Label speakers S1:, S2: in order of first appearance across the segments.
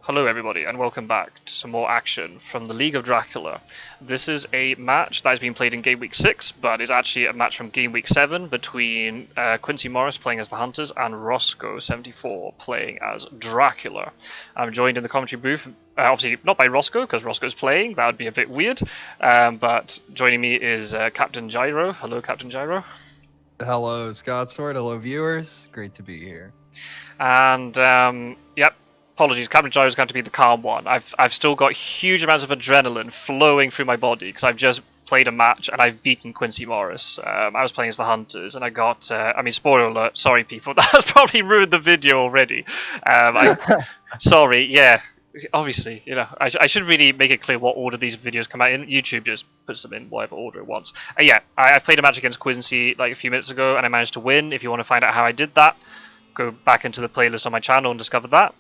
S1: Hello everybody and welcome back to some more action from the League of Dracula. This is a match that has been played in Game Week 6, but is actually a match from Game Week 7 between Quincy Morris playing as the Hunters and Rossco74 playing as Dracula. I'm joined in the commentary booth, obviously not by Rossco, because Rossco's playing, that would be a bit weird, but joining me is Captain Gyro. Hello Captain Gyro.
S2: Hello Scot-sword, hello viewers, great to be here.
S1: And, yep. Apologies, Captain Gyro is going to be the calm one. I've still got huge amounts of adrenaline flowing through my body because I've just played a match and I've beaten Quincy Morris. I was playing as the Hunters and I got, spoiler alert, sorry people, that's probably ruined the video already. Sorry, yeah, obviously, I should really make it clear what order these videos come out in. YouTube just puts them in whatever order it wants. I played a match against Quincy like a few minutes ago and I managed to win. If you want to find out how I did that, go back into the playlist on my channel and discover that.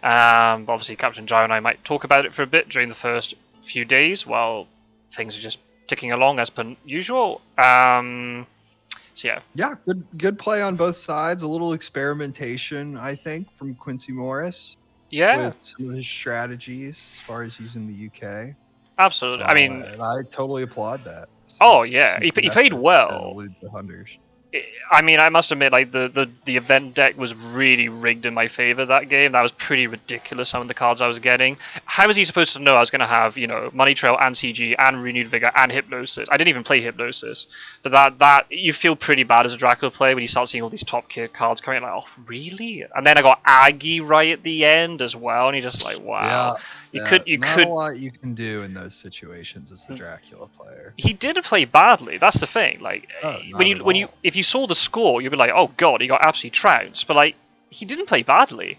S1: Obviously, Captain Gyro and I might talk about it for a bit during the first few days while things are just ticking along as per usual. So yeah.
S2: Yeah, good play on both sides. A little experimentation, I think, from Quincy Morris.
S1: Yeah.
S2: With some of his strategies as far as using the UK.
S1: Absolutely. I mean,
S2: and I totally applaud that. So,
S1: oh yeah, he played well.
S2: The Hunters.
S1: I mean, I must admit, like the event deck was really rigged in my favor that game. That was pretty ridiculous. Some of the cards I was getting. How was he supposed to know I was going to have, Money Trail and CG and Renewed Vigor and Hypnosis? I didn't even play Hypnosis, but that you feel pretty bad as a Dracula player when you start seeing all these top tier cards coming. Like, oh really? And then I got Aggie right at the end as well, and you're just like, wow.
S2: Yeah. Not a lot you can do in those situations as the Dracula player.
S1: He didn't play badly. That's the thing. Like if you saw the score, you'd be like, oh god, he got absolutely trounced. But like he didn't play badly.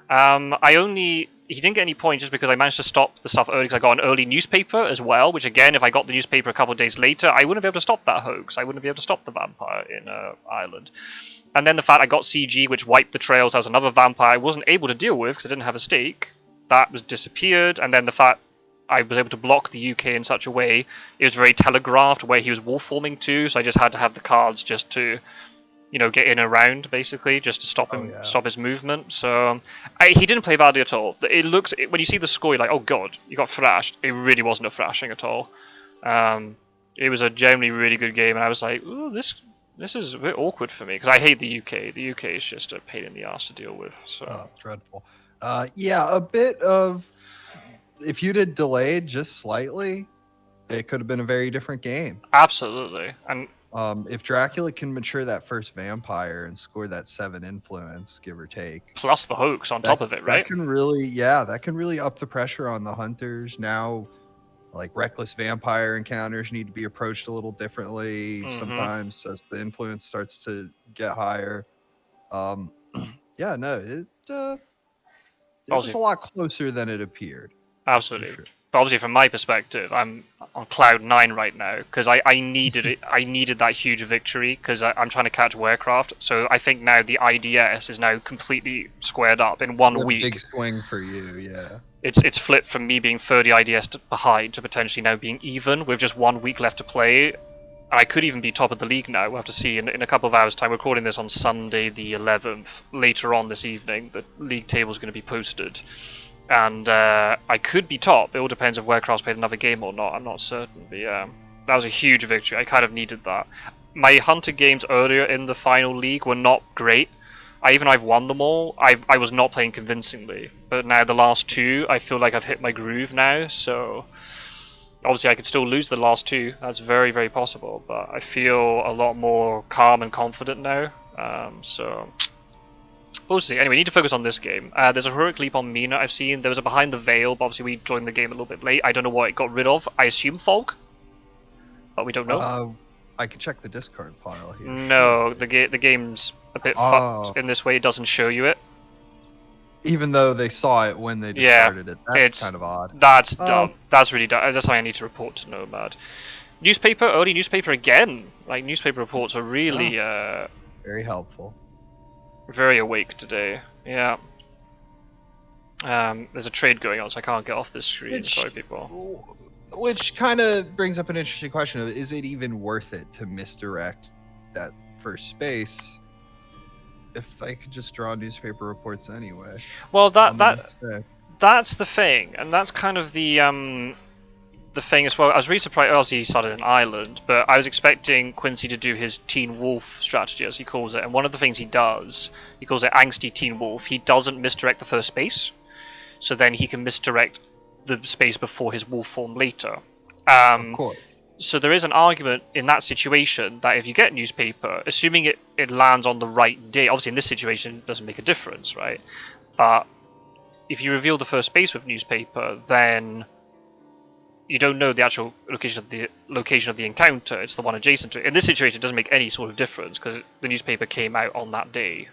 S1: He didn't get any points just because I managed to stop the stuff early because I got an early newspaper as well. Which again, if I got the newspaper a couple of days later, I wouldn't be able to stop that hoax. I wouldn't be able to stop the vampire in Ireland. And then the fact I got CG, which wiped the trails as another vampire I wasn't able to deal with because I didn't have a stake. That was disappeared, and then the fact I was able to block the UK in such a way, it was very telegraphed where he was wolf forming too, so I just had to have the cards just to, get in and around, basically, just to stop him, stop his movement. So he didn't play badly at all. When you see the score, you're like, oh god, you got thrashed. It really wasn't a thrashing at all. It was a generally really good game, and I was like, ooh, this is a bit awkward for me, because I hate the UK. The UK is just a pain in the ass to deal with. So.
S2: Oh, dreadful. Yeah, a bit of... If you'd have delayed just slightly, it could have been a very different game.
S1: Absolutely. And
S2: if Dracula can mature that first vampire and score that 7 influence, give or take.
S1: Plus the hoax on top of it, right?
S2: That can really up the pressure on the Hunters. Now, like, reckless vampire encounters need to be approached a little differently sometimes as the influence starts to get higher. It was a lot closer than it appeared.
S1: Absolutely. Sure. But obviously, from my perspective, I'm on cloud 9 right now because I needed it. I needed that huge victory because I'm trying to catch Werecraft. So I think now the IDS is now completely squared up in 1 week.
S2: Big swing for you, yeah.
S1: It's flipped from me being 30 IDS behind to potentially now being even with just 1 week left to play. I could even be top of the league now. We'll have to see in a couple of hours' time. We're recording this on Sunday the 11th. Later on this evening, the league table is going to be posted. And I could be top. It all depends if Werecraft's played another game or not. I'm not certain. But yeah, that was a huge victory. I kind of needed that. My Hunter games earlier in the final league were not great. I've won them all. I was not playing convincingly. But now the last 2, I feel like I've hit my groove now. So... Obviously, I could still lose the last 2. That's very, very possible. But I feel a lot more calm and confident now. So we'll see. Anyway, we need to focus on this game. There's a heroic leap on Mina I've seen. There was a behind the veil, but obviously we joined the game a little bit late. I don't know what it got rid of. I assume fog, but we don't know.
S2: I can check the discard pile here.
S1: No, the game's a bit fucked in this way. It doesn't show you it.
S2: Even though they saw it when they discarded it. That's kind of odd.
S1: That's dumb. That's really dumb. That's why I need to report to Nomad. Early newspaper again. Like, newspaper reports are really...
S2: very helpful.
S1: Very awake today. Yeah. There's a trade going on, so I can't get off this screen. Sorry, people.
S2: Which kind of brings up an interesting question of, is it even worth it to misdirect that first space if they could just draw newspaper reports anyway?
S1: Well, That's the thing, and that's kind of the thing as well. I was really surprised. Obviously, he started in Ireland, but I was expecting Quincy to do his Teen Wolf strategy, as he calls it. And one of the things he does, he calls it angsty Teen Wolf. He doesn't misdirect the first space, so then he can misdirect the space before his wolf form later.
S2: Of course.
S1: So there is an argument in that situation that if you get newspaper, assuming it lands on the right day, obviously in this situation it doesn't make a difference, right? But if you reveal the first space with newspaper, then you don't know the actual location of the encounter. It's the one adjacent to it. In this situation, it doesn't make any sort of difference because the newspaper came out on that day.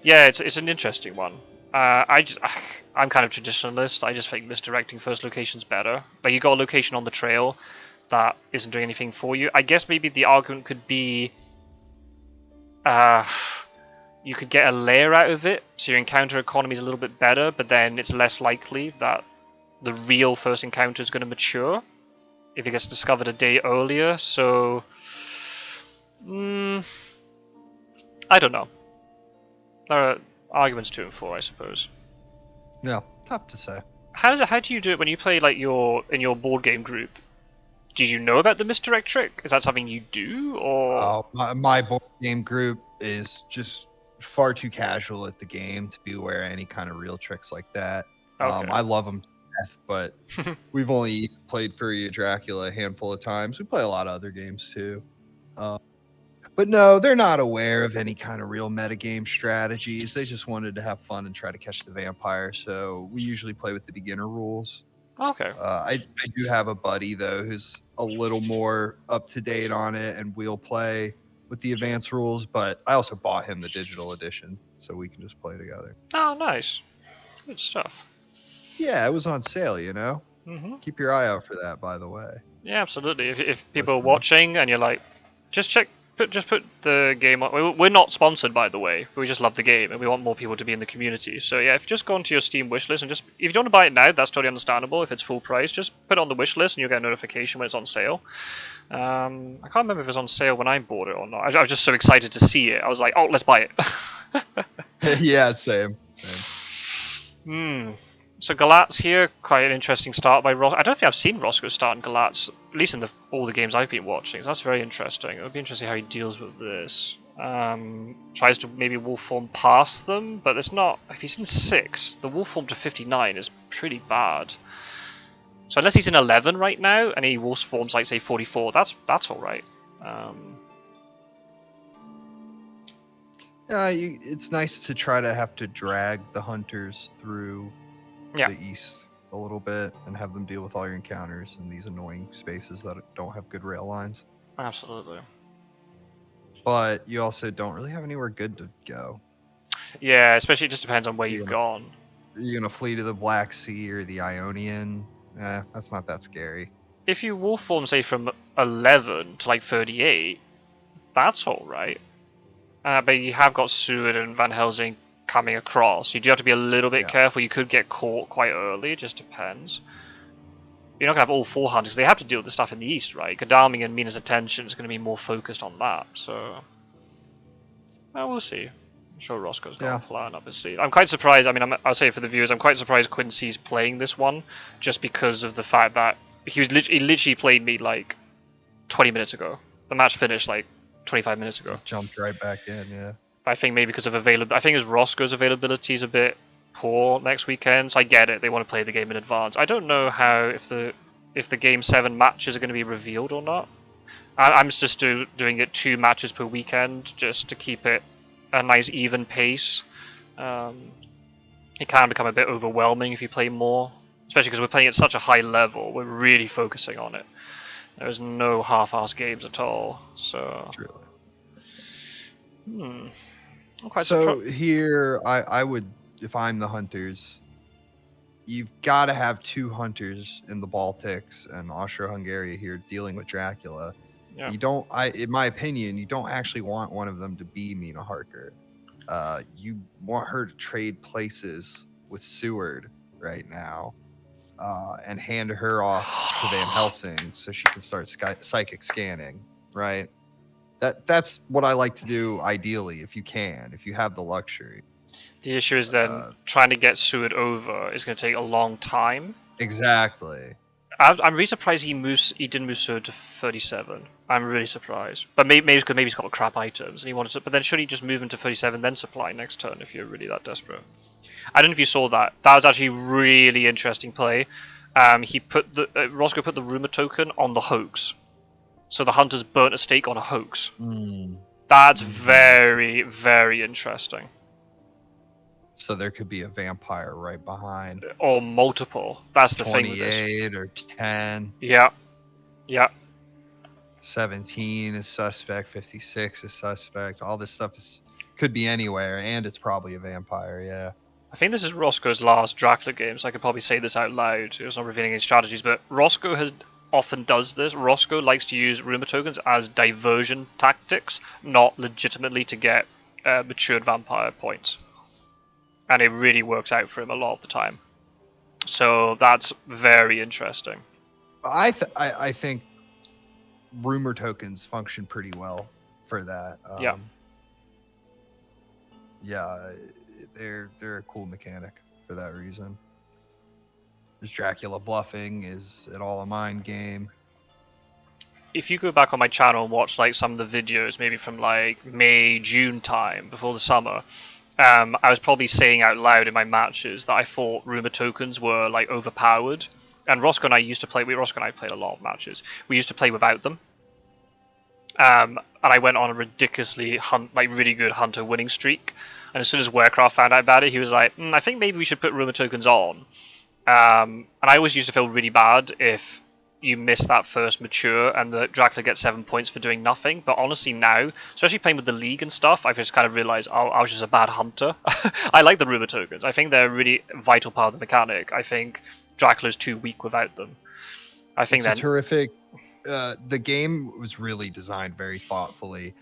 S1: Yeah, it's an interesting one. I'm kind of traditionalist. I just think misdirecting first location's better. Like you got a location on the trail that isn't doing anything for you. I guess maybe the argument could be, you could get a layer out of it, so your encounter economy is a little bit better, but then it's less likely that the real first encounter is going to mature if it gets discovered a day earlier. So, I don't know. There are arguments 2 and 4, I suppose.
S2: Yeah, tough to say.
S1: How do you do it when you play like in your board game group? Do you know about the misdirect trick? Is that something you do, or?
S2: My board game group is just far too casual at the game to be aware of any kind of real tricks like that.
S1: Okay.
S2: I love them to death, but we've only played Fury of Dracula a handful of times. We play a lot of other games too. But no, they're not aware of any kind of real metagame strategies. They just wanted to have fun and try to catch the vampire. So we usually play with the beginner rules.
S1: Okay.
S2: I do have a buddy though who's a little more up to date on it, and we'll play with the advanced rules. But I also bought him the digital edition, so we can just play together.
S1: Oh, nice. Good stuff.
S2: Yeah, it was on sale, you know.
S1: Mm-hmm.
S2: Keep your eye out for that, by the way.
S1: Yeah, absolutely. If people are watching and you're like, just put the game on. We're not sponsored, by the way. We just love the game and we want more people to be in the community. So yeah, if you just go onto your Steam wishlist and just, if you don't want to buy it now, that's totally understandable. If it's full price, just put it on the wishlist and you'll get a notification when it's on sale. I can't remember if it was on sale when I bought it or not. I was just so excited to see it. I was like, oh, let's buy it.
S2: Yeah, same.
S1: So Galat's here, quite an interesting start by Ross. I don't think I've seen Rossco start in Galat's, at least in all the games I've been watching. So that's very interesting. It would be interesting how he deals with this. Tries to maybe wolf form past them, but it's not. If he's in 6, the wolf form to 59 is pretty bad. So unless he's in 11 right now and he wolf forms like say 44, that's all right.
S2: Yeah, it's nice to try to have to drag the hunters through the east a little bit and have them deal with all your encounters in these annoying spaces that don't have good rail lines.
S1: Absolutely.
S2: But you also don't really have anywhere good to go.
S1: Yeah, especially it just depends on where you've gone.
S2: You're gonna flee to the Black Sea or the Ionian. That's not that scary.
S1: If you wolf form say from 11 to like 38, that's all right. But you have got Seward and Van Helsing coming across. You do have to be a little bit careful. You could get caught quite early. It just depends. You're not going to have all 4 hunters. They have to deal with the stuff in the east, right? Godalming and Mina's attention is going to be more focused on that. So, well, we'll see. I'm sure Roscoe's got a plan up his sleeve. I'm quite surprised. I mean, I'll say for the viewers, I'm quite surprised Quincy's playing this one, just because of the fact that he literally played me like 20 minutes ago. The match finished like 25 minutes ago.
S2: Jumped right back in, yeah.
S1: I think maybe because of availability. I think his Roscoe's availability is a bit poor next weekend, so I get it. They want to play the game in advance. I don't know how if the Game 7 matches are going to be revealed or not. I'm just doing it 2 matches per weekend just to keep it a nice even pace. It can become a bit overwhelming if you play more, especially because we're playing at such a high level. We're really focusing on it. There's no half-assed games at all. So.
S2: Truly. So here, I would, if I'm the hunters, you've got to have 2 hunters in the Baltics and Austro-Hungary here dealing with Dracula. Yeah. You don't, in my opinion, you don't actually want one of them to be Mina Harker. You want her to trade places with Seward right now, and hand her off to Van Helsing so she can start psychic scanning, right? That's what I like to do ideally, if you have the luxury.
S1: The issue is then trying to get Seward over is going to take a long time.
S2: Exactly.
S1: I'm really surprised he didn't move Seward to 37. I'm really surprised. But maybe because maybe he's got crap items and he wanted to. But then should he just move him to 37 then supply next turn if you're really that desperate? I don't know if you saw that. That was actually really interesting play. He put the Rossco put the rumor token on the hoax, so the hunters burnt a stake on a hoax. That's very, very interesting.
S2: So there could be a vampire right behind.
S1: Or multiple. That's the thing with this.
S2: 28 or 10.
S1: Yeah. Yeah.
S2: 17 is suspect. 56 is suspect. All this stuff could be anywhere, and it's probably a vampire, yeah.
S1: I think this is Rossco's last Dracula game, so I could probably say this out loud. It's not revealing any strategies, but Rossco often does this. Rossco likes to use rumor tokens as diversion tactics, not legitimately to get matured vampire points. And it really works out for him a lot of the time. So that's very interesting.
S2: I think rumor tokens function pretty well for that.
S1: Yeah.
S2: Yeah, they're a cool mechanic for that reason. There's Dracula bluffing. Is it all a mind game?
S1: If you go back on my channel and watch like some of the videos, maybe from like May, June time before the summer, I was probably saying out loud in my matches that I thought rumor tokens were like overpowered. And Rossco and I used to play. Rossco and I played a lot of matches. We used to play without them. And I went on a ridiculously really good hunter winning streak. And as soon as Warcraft found out about it, he was like, I think maybe we should put rumor tokens on. And I always used to feel really bad if you miss that first mature and the Dracula gets 7 points for doing nothing. But honestly now, especially playing with the league and stuff, I've just kind of realized I was just a bad hunter. I like the rumor tokens. I think they're a really vital part of the mechanic. I think Dracula's too weak without them. I think
S2: it's terrific. The game was really designed very thoughtfully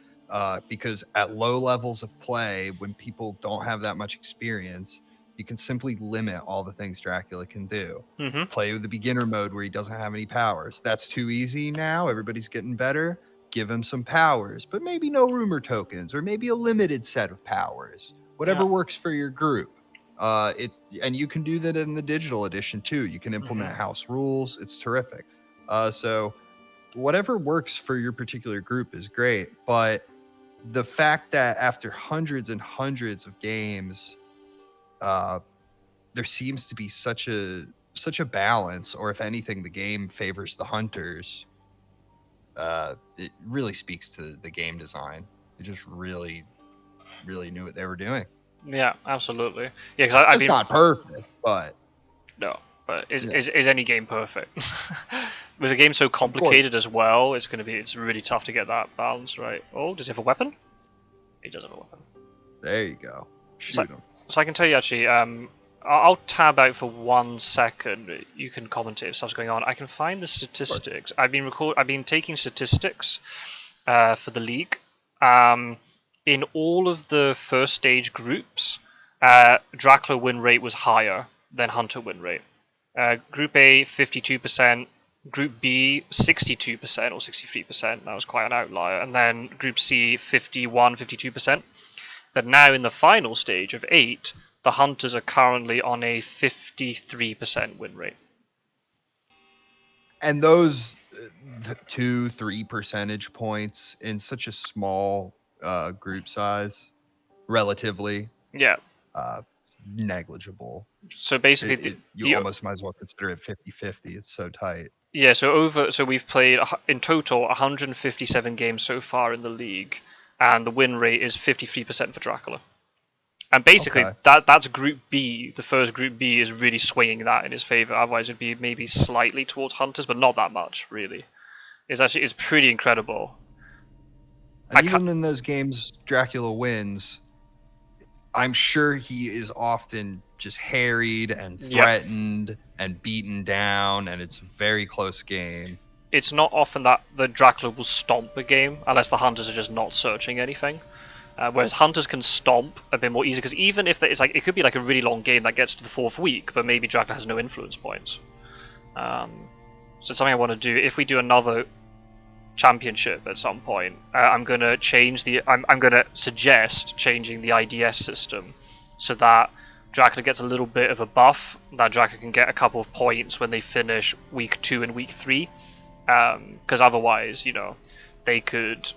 S2: because at low levels of play, when people don't have that much experience, you can simply limit all the things Dracula can do. Play with the beginner mode where he doesn't have any powers. That's too easy now. Everybody's getting better. Give him some powers, but maybe no rumor tokens, or maybe a limited set of powers. Whatever works for your group. And you can do that in the digital edition too. You can implement house rules. It's terrific. So whatever works for your particular group is great. But the fact that after hundreds and hundreds of games, there seems to be such a balance, or if anything, the game favors the hunters. It really speaks to the game design. They just really, really knew what they were doing.
S1: Yeah, absolutely. Yeah, because
S2: it's not perfect, but
S1: no. But is any game perfect? With a game so complicated as well, it's really tough to get that balance right. Oh, does he have a weapon? He does have a weapon.
S2: There you go. Shoot him.
S1: So I can tell you actually, I'll tab out for 1 second. You can commentate if stuff's going on. I can find the statistics. I've been taking statistics for the league. In all of the first stage groups, Dracula win rate was higher than Hunter win rate. Group A 52%, Group B 62% or 63%. That was quite an outlier. And then Group C 52%. But now in the final stage of 8, the Hunters are currently on a 53% win rate.
S2: And those 2-3 percentage points in such a small group size, relatively, negligible.
S1: So basically,
S2: you almost might as well consider it 50-50. It's so tight.
S1: Yeah. So we've played in total 157 games so far in the league, and the win rate is 53% for Dracula. And basically, that's Group B. The first Group B is really swinging that in his favor. Otherwise, it'd be maybe slightly towards Hunters, but not that much, really. It's pretty incredible.
S2: And even in those games Dracula wins, I'm sure he is often just harried and threatened and beaten down, and it's a very close game.
S1: It's not often that the Dracula will stomp a game, unless the Hunters are just not searching anything. Whereas Hunters can stomp a bit more easy, because even if it could be like a really long game that gets to the 4th week, but maybe Dracula has no influence points. So it's something I want to do. If we do another championship at some point, I'm going to change I'm going to suggest changing the IDS system so that Dracula gets a little bit of a buff. That Dracula can get a couple of points when they finish week 2 and week 3, because otherwise, they could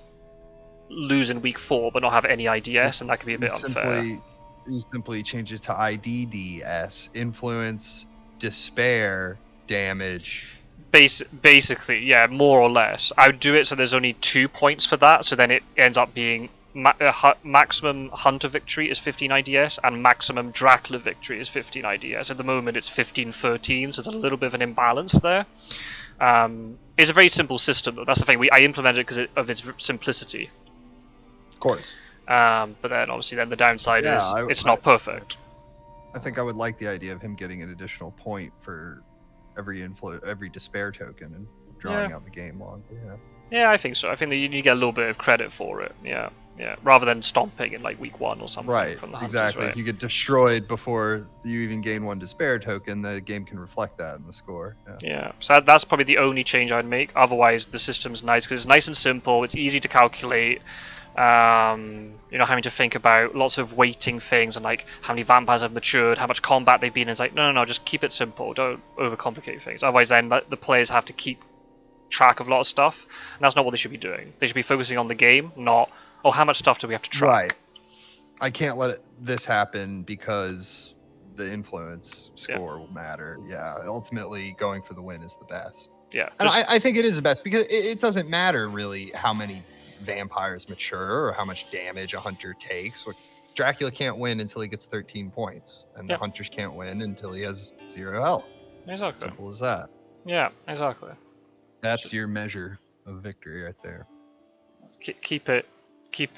S1: lose in week 4 but not have any IDS, and that could be a bit unfair.
S2: You simply change it to IDDS: influence, despair, damage.
S1: Basically, yeah, more or less. I would do it so there's only 2 points for that, so then it ends up being maximum Hunter victory is 15 IDS, and maximum Dracula victory is 15 IDS. At the moment, it's 15-13, so there's a little bit of an imbalance there. It's a very simple system, though. That's the thing. I implemented it because of its simplicity.
S2: Of course.
S1: But then, obviously, the downside is it's not perfect.
S2: I think I would like the idea of him getting an additional point for every despair token and drawing out the game log.
S1: Yeah, I think so. I think that you get a little bit of credit for it. Yeah. Rather than stomping in like week 1 or something from the hunters.
S2: Exactly.
S1: Right?
S2: If you get destroyed before you even gain 1 despair token, the game can reflect that in the score.
S1: Yeah. So that's probably the only change I'd make. Otherwise, the system's nice because it's nice and simple. It's easy to calculate. Having to think about lots of weighting things and like how many vampires have matured, how much combat they've been in. It's like, no, just keep it simple. Don't overcomplicate things. Otherwise, then the players have to keep track of a lot of stuff, and that's not what they should be doing. They should be focusing on the game, not, how much stuff do we have to track?
S2: Right. I can't let this happen because the influence score will matter. Yeah, ultimately going for the win is the best.
S1: Yeah.
S2: And I think it is the best because it doesn't matter really how many vampires mature or how much damage a hunter takes. Dracula can't win until he gets 13 points, and the hunters can't win until he has 0 health.
S1: Exactly.
S2: Simple as that.
S1: Yeah, exactly.
S2: That's your measure of victory right there.
S1: Keep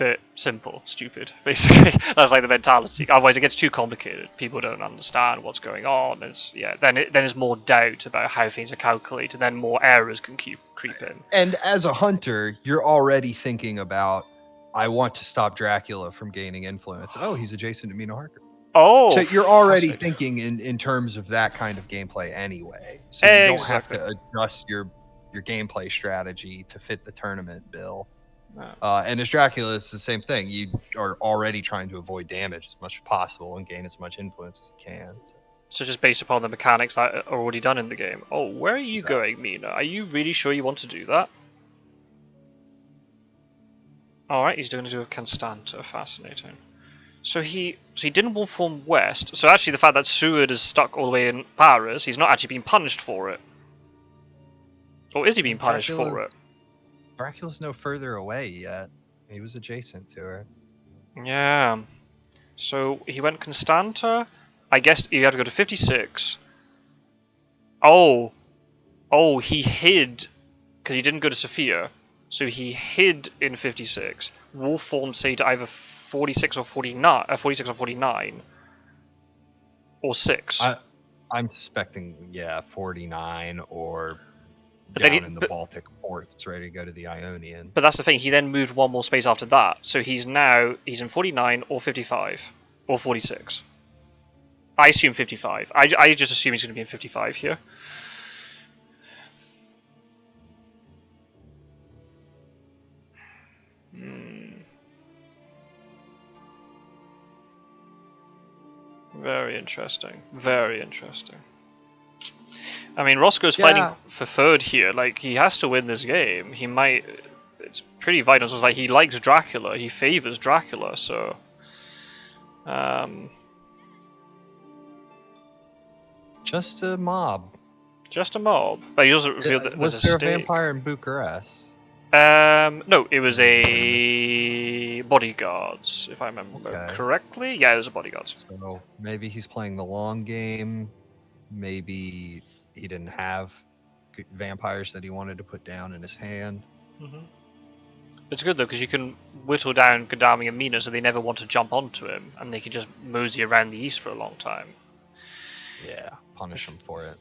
S1: it simple, stupid. Basically, that's like the mentality. Otherwise, it gets too complicated. People don't understand what's going on. Then it's more doubt about how things are calculated. Then more errors can creep in.
S2: And as a hunter, you're already thinking about, I want to stop Dracula from gaining influence. Oh, he's adjacent to Mina Harker.
S1: Oh,
S2: so you're already thinking in terms of that kind of gameplay anyway. So you don't have to adjust your gameplay strategy to fit the tournament bill. And as Dracula, it's the same thing. You are already trying to avoid damage as much as possible and gain as much influence as you can.
S1: So just based upon the mechanics that are already done in the game. Oh, where are you going, Mina? Are you really sure you want to do that? Alright, he's going to do a Constanta. Fascinating. So he didn't wolf form west. So actually the fact that Seward is stuck all the way in Paris, he's not actually being punished for it. Or is he being punished for it?
S2: Dracula's no further away yet. He was adjacent to her.
S1: Yeah. So he went Constanta. I guess you had to go to 56. Oh, he hid because he didn't go to Sophia. So he hid in 56. Wolf formed, say, to either 46 or 49, 46 or 49, or 6.
S2: I'm suspecting, 49 or down in the Baltic ports, ready to go to the Ionian.
S1: But that's the thing. He then moved 1 more space after that, so he's in 49 or 55 or 46. I assume 55. I just assume he's going to be in 55 here. Very interesting. Very interesting. I mean, Rossco's fighting for third here. Like, he has to win this game. He might... It's pretty vital. So, like, he likes Dracula. He favors Dracula, so...
S2: Just a mob.
S1: Just a mob. But he doesn't reveal that
S2: was there a vampire in Bucharest?
S1: No, it was a bodyguards, if I remember correctly. Yeah, it was a bodyguards.
S2: So maybe he's playing the long game. Maybe he didn't have vampires that he wanted to put down in his hand.
S1: Mm-hmm. It's good though because you can whittle down Gadami and Mina so they never want to jump onto him, and they can just mosey around the east for a long time.
S2: Yeah, punish him for it.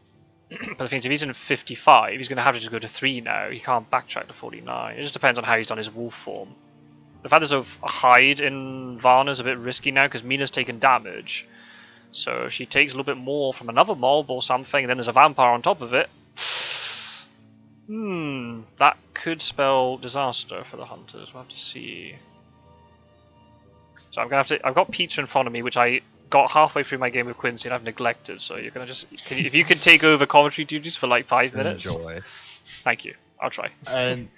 S1: But the thing is, if he's in 55, he's going to have to just go to 3 now. He can't backtrack to 49. It just depends on how he's done his wolf form. The fact there's a hide in Varna is a bit risky now because Mina's taken damage. So if she takes a little bit more from another mob or something, and then there's a vampire on top of it. That could spell disaster for the hunters. We'll have to see. So I'm gonna have to. I've got pizza in front of me, which I got halfway through my game with Quincy and I've neglected, so you're gonna just... if you could take over commentary duties for like 5 minutes?
S2: Enjoy.
S1: Thank you. I'll try.
S2: And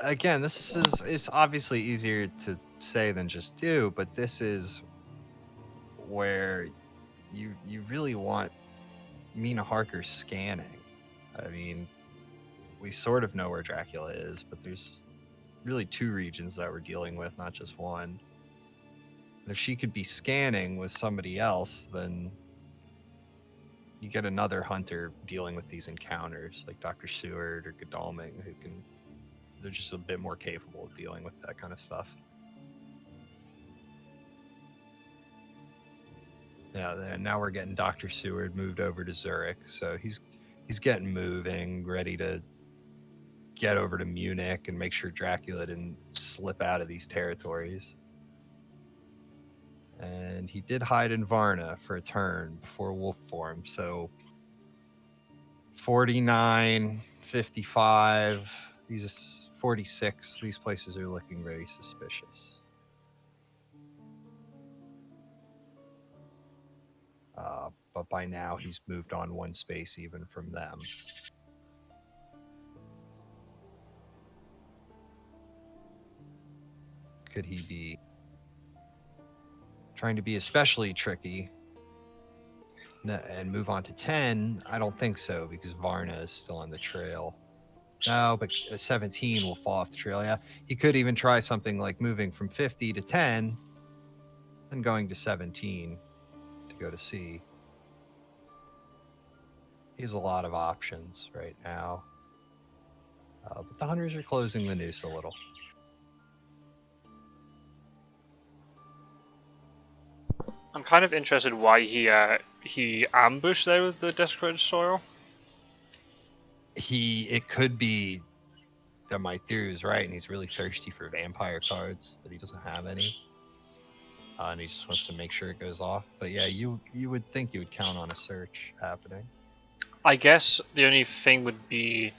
S2: again, it's obviously easier to say than just do, but this is where you really want Mina Harker scanning. I mean, we sort of know where Dracula is, but there's really 2 regions that we're dealing with, not just one. And if she could be scanning with somebody else, then you get another hunter dealing with these encounters, like Dr. Seward or Godalming, they're just a bit more capable of dealing with that kind of stuff. Yeah, and now we're getting Dr. Seward moved over to Zurich, so he's getting moving, ready to get over to Munich and make sure Dracula didn't slip out of these territories. And he did hide in Varna for a turn before wolf form, so 49, 55, 46, these places are looking very suspicious. But by now he's moved on 1 space even from them. Could he be trying to be especially tricky and move on to 10? I don't think so, because Varna is still on the trail. No, but 17 will fall off the trail. Yeah, he could even try something like moving from 50 to 10, then going to 17 to go to C. He has a lot of options right now. But the hunters are closing the noose a little.
S1: I'm kind of interested why he ambushed there with the desecrated soil.
S2: It could be that my theory is right, and he's really thirsty for vampire cards that he doesn't have any, and he just wants to make sure it goes off. But yeah, you would think you would count on a search happening.
S1: I guess the only thing would be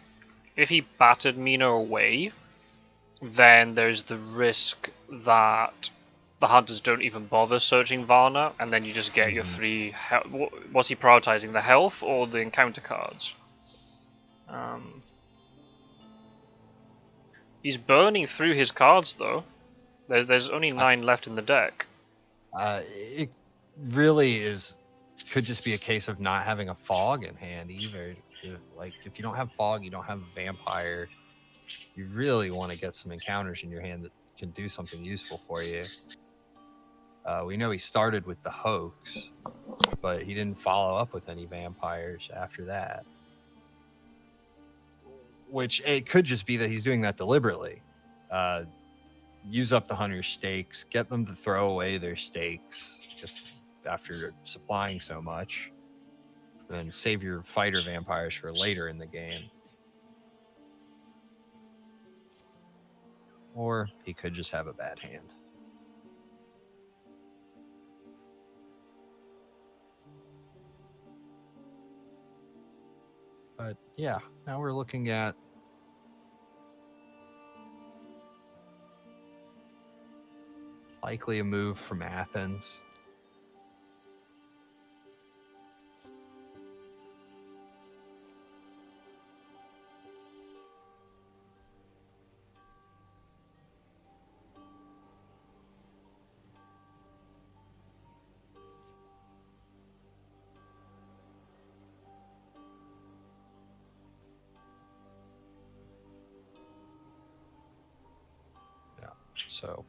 S1: if he battered Mina away, then there's the risk that the hunters don't even bother searching Varna, and then you just get your 3... What's he prioritizing, the health or the encounter cards? He's burning through his cards, though. There's only 9 left in the deck.
S2: It really could just be a case of not having a fog in hand either. If you don't have fog, you don't have a vampire, you really want to get some encounters in your hand that can do something useful for you. We know he started with the hoax, but he didn't follow up with any vampires after that. Which it could just be that he's doing that deliberately. Use up the hunter's stakes, get them to throw away their stakes just after supplying so much, and then save your fighter vampires for later in the game. Or he could just have a bad hand. But yeah, now we're looking at likely a move from Athens. So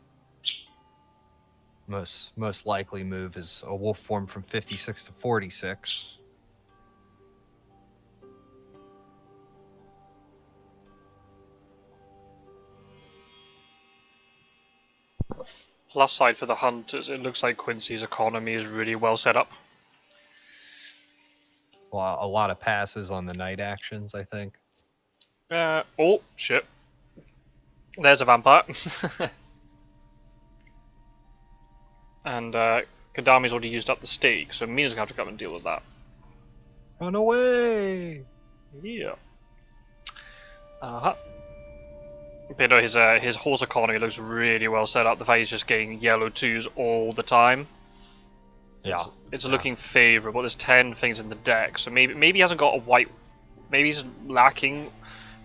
S2: most likely move is a wolf form from 56 to 46.
S1: Plus side for the hunters, it looks like Quincy's economy is really well set up.
S2: Well, a lot of passes on the night actions, I think.
S1: Oh, shit. There's a vampire. And Kadami's already used up the stake, so Mina's going to have to come and deal with that.
S2: Run away!
S1: Yeah. Uh-huh. But no, his horse economy looks really well set up. The fact he's just getting yellow 2s all the time.
S2: Yeah.
S1: It's looking favourable. There's 10 things in the deck, so maybe he hasn't got a white. Maybe he's lacking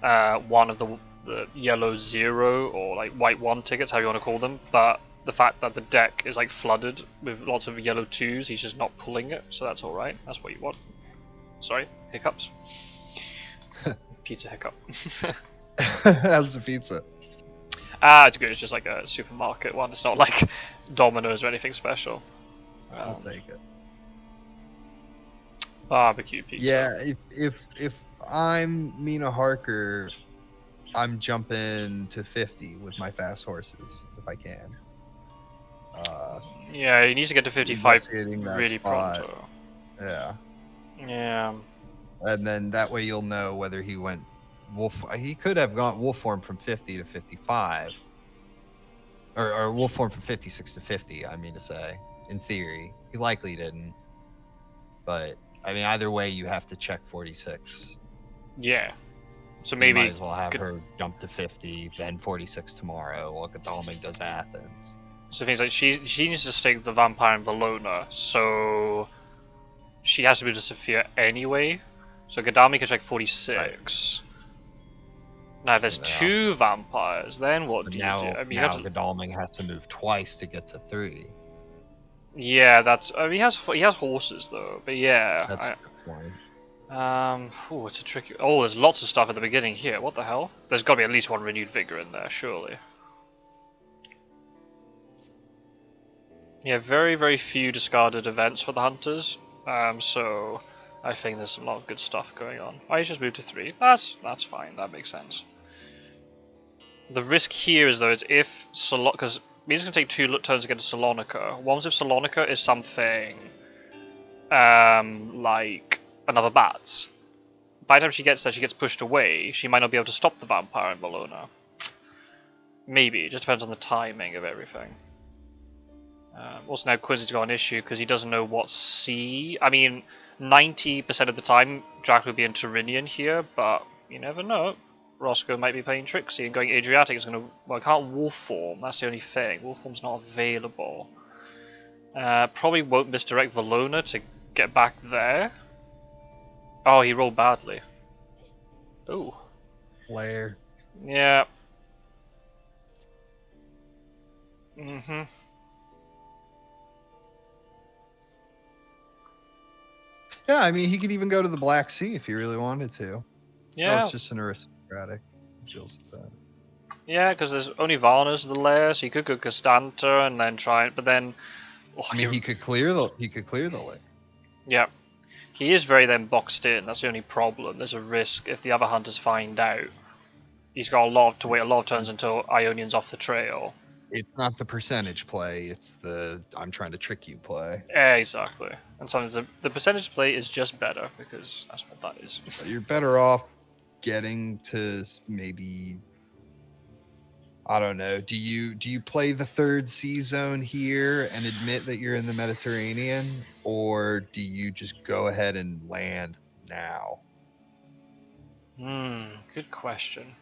S1: one of the yellow 0 or like white 1 tickets, how you want to call them. But the fact that the deck is like flooded with lots of yellow 2s, he's just not pulling it, so that's all right. That's what you want. Sorry, hiccups. Pizza hiccup.
S2: How's the pizza?
S1: It's good. It's just like a supermarket one. It's not like Domino's or anything special.
S2: I'll take it.
S1: Barbecue pizza.
S2: Yeah, if I'm Mina Harker, I'm jumping to 50 with my fast horses if I can.
S1: Yeah, he needs to get to 55 really pronto.
S2: Yeah.
S1: Yeah.
S2: And then that way you'll know whether he went wolf. He could have gone wolf form from 50 to 55, or wolf form from 56 to 50. I mean to say, in theory, he likely didn't. But I mean, either way, you have to check 46.
S1: Yeah. So
S2: you
S1: maybe
S2: might as well have her jump to 50, then 46 tomorrow, while Godalming does Athens.
S1: So things like she needs to stake the vampire in Valona, so she has to be to Sophia anyway. So Godalming can check 46. Right. Now if there's 2 vampires, then what do you do? I mean,
S2: now Godalming has to move twice to get to 3.
S1: Yeah, that's. I mean, he has horses though, but yeah.
S2: That's a good point.
S1: It's a tricky. Oh, there's lots of stuff at the beginning here. What the hell? There's got to be at least 1 renewed vigor in there, surely. Yeah, very, very few discarded events for the hunters. So I think there's a lot of good stuff going on. I just moved to 3. That's fine. That makes sense. The risk here is though, it's if because Mina's gonna take 2 turns against Salonica. One's if Salonica is something like another bat. By the time she gets there, she gets pushed away. She might not be able to stop the vampire in Valona. Maybe. It just depends on the timing of everything. Also now Quincy's got an issue because he doesn't know what C. I mean, 90% of the time Dracula will be in Tyrrhenian here, but you never know. Rossco might be playing Trixie and going Adriatic is going to... Well, I can't wolf form, that's the only thing. Wolf form's not available. Probably won't misdirect Valona to get back there. Oh, he rolled badly. Ooh.
S2: Lair.
S1: Yeah. Mm-hmm.
S2: Yeah, I mean, he could even go to the Black Sea if he really wanted to.
S1: Yeah.
S2: So it's just an aristocratic. Deals with that.
S1: Yeah, because there's only Varna's the lair, so he could go Castanta and then try it, but then...
S2: Oh, I mean, he could clear the lair.
S1: Yeah. He is very then boxed in, that's the only problem. There's a risk if the other hunters find out. He's got to wait a lot of turns until Ionian's off the trail.
S2: It's not the percentage play, it's the I'm trying to trick you play.
S1: Exactly. And sometimes the percentage play is just better, because that's what that is.
S2: But you're better off getting to maybe... I don't know. Do you play the 3rd sea zone here and admit that you're in the Mediterranean, or do you just go ahead and land now?
S1: Good question.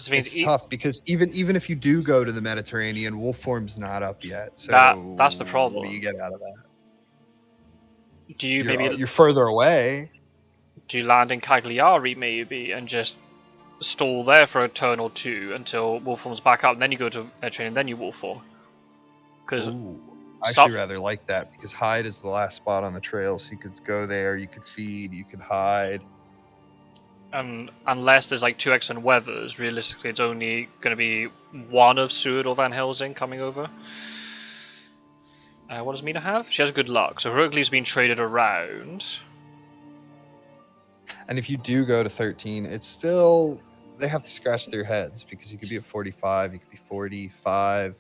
S2: It's tough because even if you do go to the Mediterranean, wolf form's not up yet. So
S1: that's the problem.
S2: What do you get out of that?
S1: Do you
S2: you're further away?
S1: Do you land in Cagliari maybe and just stall there for a turn or 2 until wolf form's back up, and then you go to Mediterranean and then you wolf form? Because
S2: I actually rather like that, because hide is the last spot on the trail, so you could go there, you could feed, you could hide.
S1: And unless there's like 2 excellent weathers, realistically it's only going to be one of Seward or Van Helsing coming over. What does Mina have? She has good luck, so Hercules being traded around.
S2: And if you do go to 13, it's still... They have to scratch their heads, because you could be at 45, you could be 45,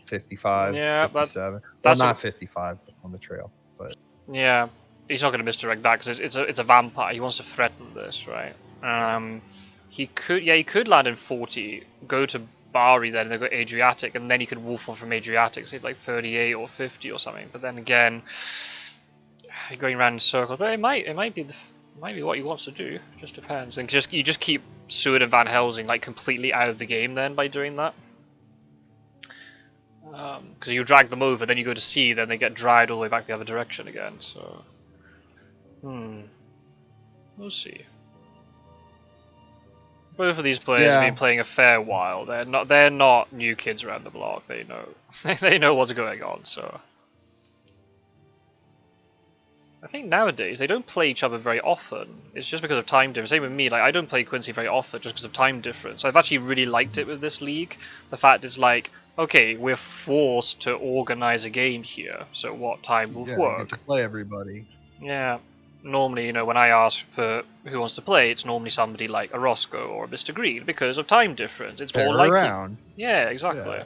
S2: 55,
S1: yeah,
S2: 57. Well, not 55 on the trail, but...
S1: Yeah, he's not going to misdirect that, because it's a vampire. He wants to threaten this, right? He could land in 40, go to Bari then, and then go Adriatic, and then he could wolf on from Adriatic, so like 38 or 50 or something. But then again, you're going around in circles. But it might be what he wants to do. Just depends. And you just keep Seward and Van Helsing like completely out of the game then by doing that. Because you drag them over, then you go to sea, then they get dried all the way back the other direction again. So, we'll see. Both of these players have been playing a fair while. They're not new kids around the block. They know they know what's going on. So I think nowadays they don't play each other very often. It's just because of time difference. Same with me. Like I don't play Quincy very often just because of time difference. I've actually really liked it with this league. The fact it's like, okay, we're forced to organize a game here. So what time will work?
S2: You get to play everybody.
S1: Yeah. Normally, you know, when I ask for who wants to play, it's normally somebody like a Rossco or a Mr. Green because of time difference. It's more likely.
S2: Around.
S1: Yeah, exactly.
S2: Yeah.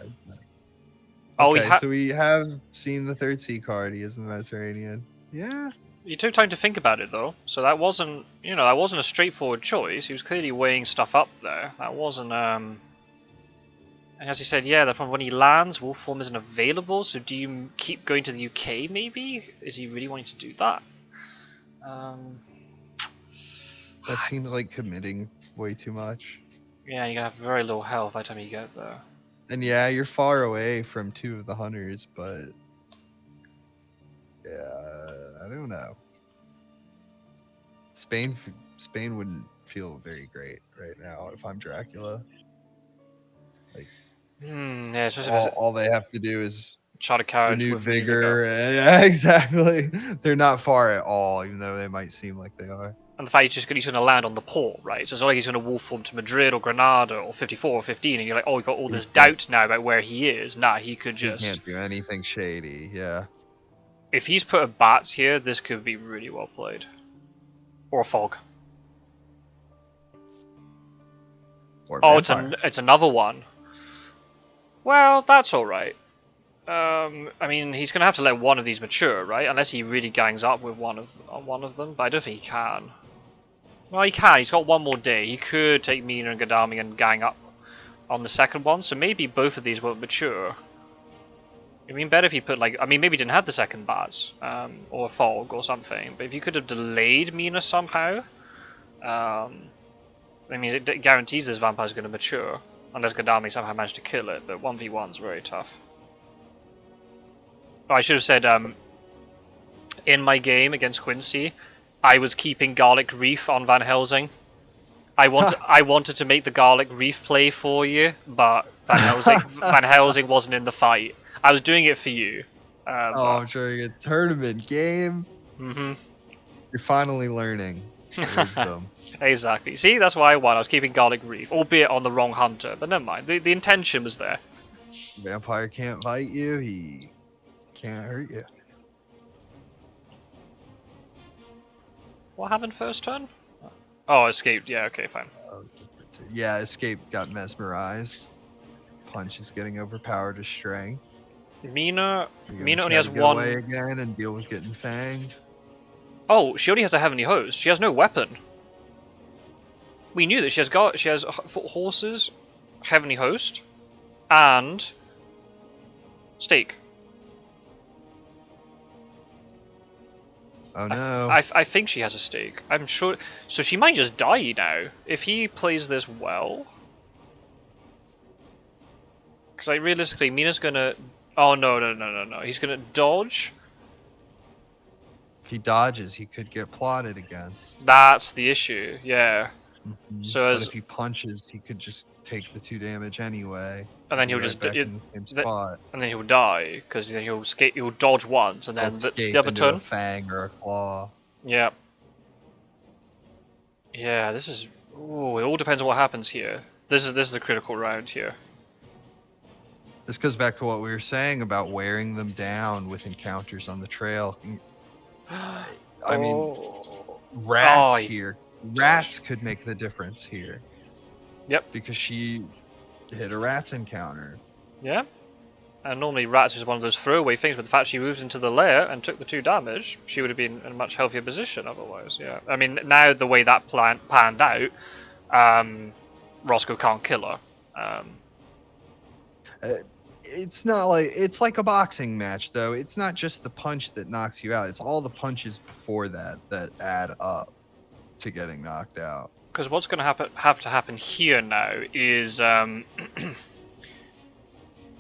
S1: Oh,
S2: okay, so we have seen the third sea card. He is in the Mediterranean. Yeah.
S1: You took time to think about it though, so that wasn't, you know, that wasn't a straightforward choice. He was clearly weighing stuff up there. That wasn't. And as he said, yeah, the problem when he lands, wolf form isn't available. So do you keep going to the UK? Maybe is he really wanting to do that?
S2: That seems like committing way too much.
S1: Yeah, you're gonna have very low health by the time you get there.
S2: And yeah, you're far away from two of the hunters, but yeah, I don't know. Spain wouldn't feel very great right now if I'm Dracula. Like,
S1: yeah,
S2: all they have to do is
S1: charter carriage
S2: renewed
S1: with
S2: vigor. Yeah, exactly. They're not far at all, even though they might seem like they are.
S1: And the fact he's going to land on the port, right? So it's not like he's going to wolf form to Madrid or Granada or 54 or 15, and you're like, oh, we got all this doubt now about where he is. Nah, he could just.
S2: He can't do anything shady. Yeah.
S1: If he's put a bats here, this could be really well played. Or a fog.
S2: Or
S1: oh, it's another one. Well, that's all right. I mean, he's gonna have to let one of these mature, right? Unless he really gangs up with one of them, but I don't think he can. Well, he can. He's got one more day. He could take Mina and Gadami and gang up on the second one, so maybe both of these won't mature. I mean, better if he put like, I mean, maybe he didn't have the second bats, or fog or something. But if you could have delayed Mina somehow, I mean, it guarantees this vampire's going to mature, unless Gadami somehow managed to kill it. But 1v1's very tough. Oh, I should have said, in my game against Quincy, I was keeping Garlic Reef on Van Helsing. I wanted to make the Garlic Reef play for you, but Van Helsing wasn't in the fight. I was doing it for you.
S2: I'm during a tournament game.
S1: Mm-hmm.
S2: You're finally learning wisdom.
S1: Exactly. See, that's why I won. I was keeping Garlic Reef, albeit on the wrong hunter, but never mind. The intention was there.
S2: Vampire can't bite you. He can't hurt you.
S1: What happened first turn? Oh, escaped. Yeah, okay, fine.
S2: Yeah, escape got mesmerized. Punch is getting overpowered to strength.
S1: Mina only has one.
S2: Away again and deal with getting fanged.
S1: Oh, she only has a heavenly host. She has no weapon. We knew that she has horses, heavenly host, and stake.
S2: Oh no!
S1: I think she has a stake. I'm sure. So she might just die now if he plays this well. Because like realistically, Mina's gonna. Oh no! He's gonna dodge.
S2: If he dodges, he could get plotted against.
S1: That's the issue. Yeah.
S2: Mm-hmm.
S1: So
S2: but if he punches, he could just take the 2 damage anyway.
S1: And then he'll just
S2: back in the same spot.
S1: And then he'll die because then he'll dodge once, and then the other turn.
S2: A fang or a claw.
S1: Yeah. Yeah. This is. Ooh, it all depends on what happens here. This is the critical round here.
S2: This goes back to what we were saying about wearing them down with encounters on the trail. I mean, rats here. Rats could make the difference here.
S1: Yep.
S2: Because she hit a rats encounter.
S1: Yeah. And normally rats is one of those throwaway things, but the fact she moved into the lair and took the 2 damage, she would have been in a much healthier position otherwise. Yeah. I mean, now the way that plan panned out, Rossco can't kill her.
S2: It's not like it's like a boxing match though. It's not just the punch that knocks you out. It's all the punches before that add up to getting knocked out.
S1: Because what's going to have to happen here now is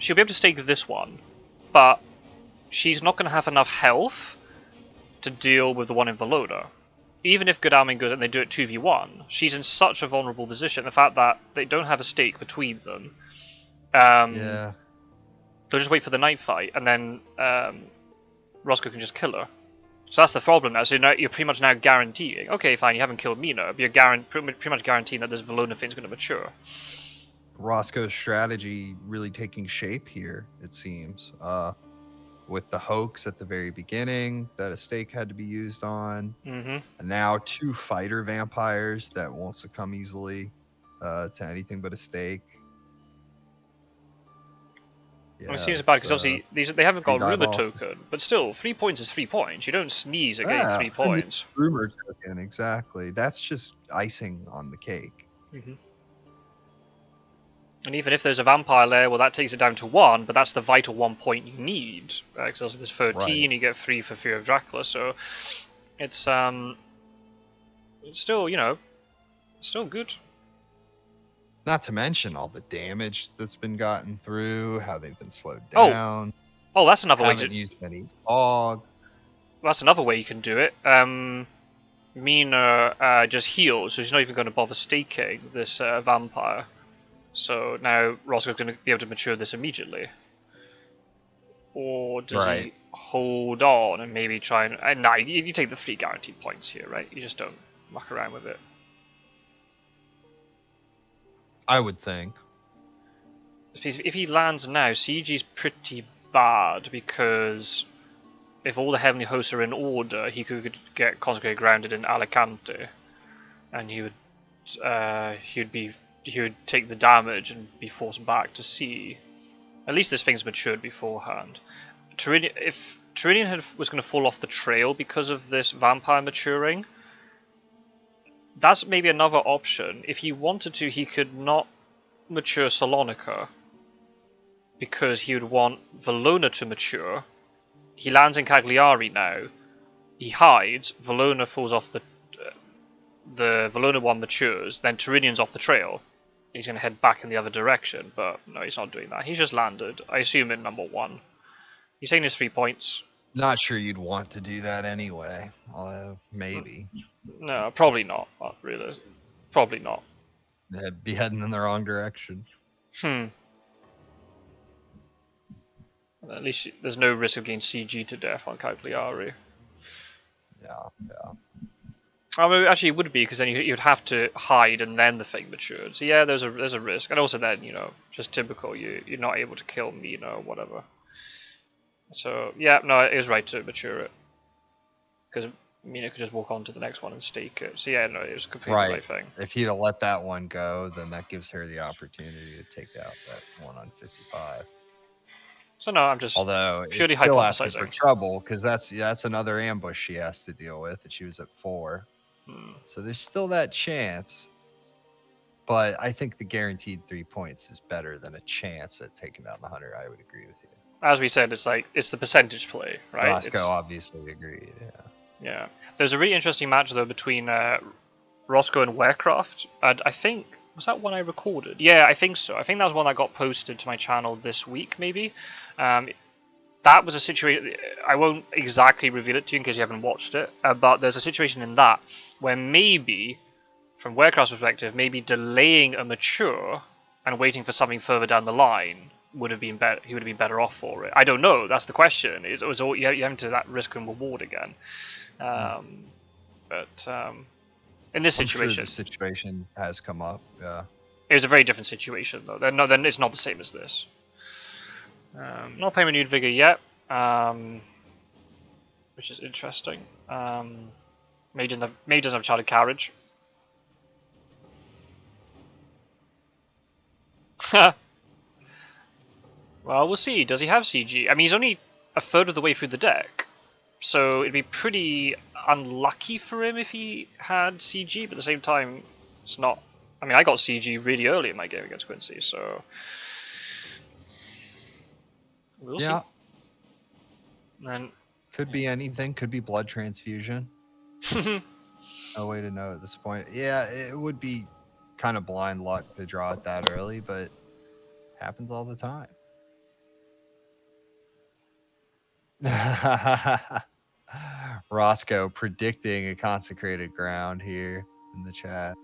S1: she'll be able to stake this one, but she's not going to have enough health to deal with the one in Valona. Even if Godalming goes and they do it 2v1, she's in such a vulnerable position. The fact that they don't have a stake between them.
S2: Yeah.
S1: They'll just wait for the night fight, and then Rossco can just kill her. So that's the problem now. So you're pretty much now guaranteeing. Okay, fine, you haven't killed Mina, but you're pretty much guaranteeing that this Valona thing's going to mature.
S2: Rossco's strategy really taking shape here, it seems. With the hoax at the very beginning that a stake had to be used on.
S1: Mm-hmm.
S2: And now 2 fighter vampires that won't succumb easily to anything but a stake.
S1: Yeah, it seems bad because obviously they haven't got a rumor token, but still 3 points is 3 points. You don't sneeze at getting 3 points.
S2: Rumor token, exactly. That's just icing on the cake.
S1: Mm-hmm. And even if there's a vampire lair, well, that takes it down to 1, but that's the vital 1 point you need. Because obviously there's 13, right. You get 3 for Fear of Dracula, so it's still, still good.
S2: Not to mention all the damage that's been gotten through, how they've been slowed down.
S1: Oh, that's another way to
S2: use any fog.
S1: That's another way you can do it. Mina just heals, so she's not even going to bother staking this vampire. So now Rossco's going to be able to mature this immediately. Or does he hold on and maybe try and... nah, you take the 3 guaranteed points here, right? You just don't muck around with it.
S2: I would think.
S1: If he lands now, CG's pretty bad, because if all the Heavenly Hosts are in order, he could get Consecrated Grounded in Alicante. And he would take the damage and be forced back to sea. At least this thing's matured beforehand. If Tyrrhenian was going to fall off the trail because of this vampire maturing, that's maybe another option. If he wanted to, he could not mature Salonika, because he would want Valona to mature. He lands in Cagliari now. He hides. Valona falls off the Valona one matures. Then Tyrrhenian's off the trail. He's going to head back in the other direction, but no, he's not doing that. He's just landed. I assume in number 1. He's taking his 3 points.
S2: Not sure you'd want to do that anyway. Although, maybe.
S1: No, probably not. Really. Probably not.
S2: They'd be heading in the wrong direction.
S1: At least there's no risk of getting CG to death on Cagliari.
S2: Yeah.
S1: I mean, actually, it would be, because then you'd have to hide and then the thing matured. So yeah, there's a risk, and also then just typical, you're not able to kill Mina or whatever. So yeah, no, it is right to mature it, because Mina could just walk on to the next one and stake it. So yeah, no, it was completely the right thing.
S2: If he'd have let that one go, then that gives her the opportunity to take out that one on 55.
S1: So no, I'm just
S2: purely still asking for trouble, because that's another ambush she has to deal with, and she was at 4. So there's still that chance, but I think the guaranteed 3 points is better than a chance at taking down the hunter. I would agree with you.
S1: As we said, it's the percentage play, right?
S2: Rossco obviously agreed.
S1: Yeah. There's a really interesting match though between Rossco and Warecraft. I think, was that one I recorded? Yeah, I think so. I think that was one that got posted to my channel this week, maybe. That was a situation, I won't exactly reveal it to you in case you haven't watched it, but there's a situation in that where maybe, from Warecraft's perspective, maybe delaying a mature and waiting for something further down the line would have been better. He would have been better off for it. I don't know. That's the question. It was all you have into that risk and reward again. But in this situation,
S2: the situation has come up. Yeah,
S1: it was a very different situation though. Then it's not the same as this. Not playing Renewed Vigor yet, which is interesting. May doesn't have Chartered Carriage. Well, we'll see. Does he have CG? I mean, he's only a third of the way through the deck, so it'd be pretty unlucky for him if he had CG, but at the same time, it's not... I mean, I got CG really early in my game against Quincy, so... We'll see. And
S2: could be anything. Could be blood transfusion. No way to know at this point. Yeah, it would be kind of blind luck to draw it that early, but happens all the time. Roscoe predicting a consecrated ground here in the chat.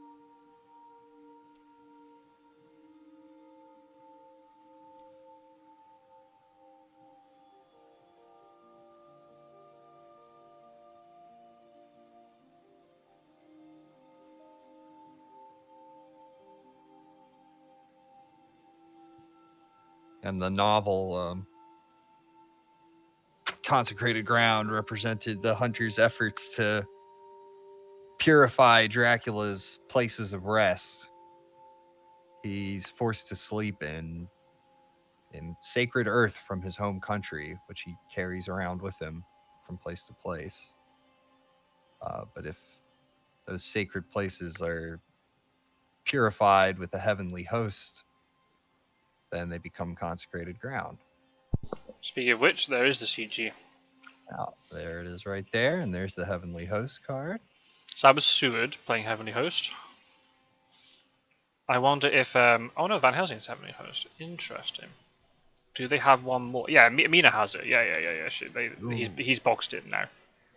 S2: And the novel consecrated ground represented the hunter's efforts to purify Dracula's places of rest. He's forced to sleep in sacred earth from his home country, which he carries around with him from place to place. But if those sacred places are purified with a heavenly host, then they become consecrated ground.
S1: Speaking of which, there is the CG.
S2: Now, there it is right there, and there's the heavenly host card.
S1: So that was Seward playing Heavenly Host. I wonder if oh no, Van Helsing's Heavenly Host. Interesting. Do they have one more? Yeah, Mina has it. Yeah. He's boxed in now.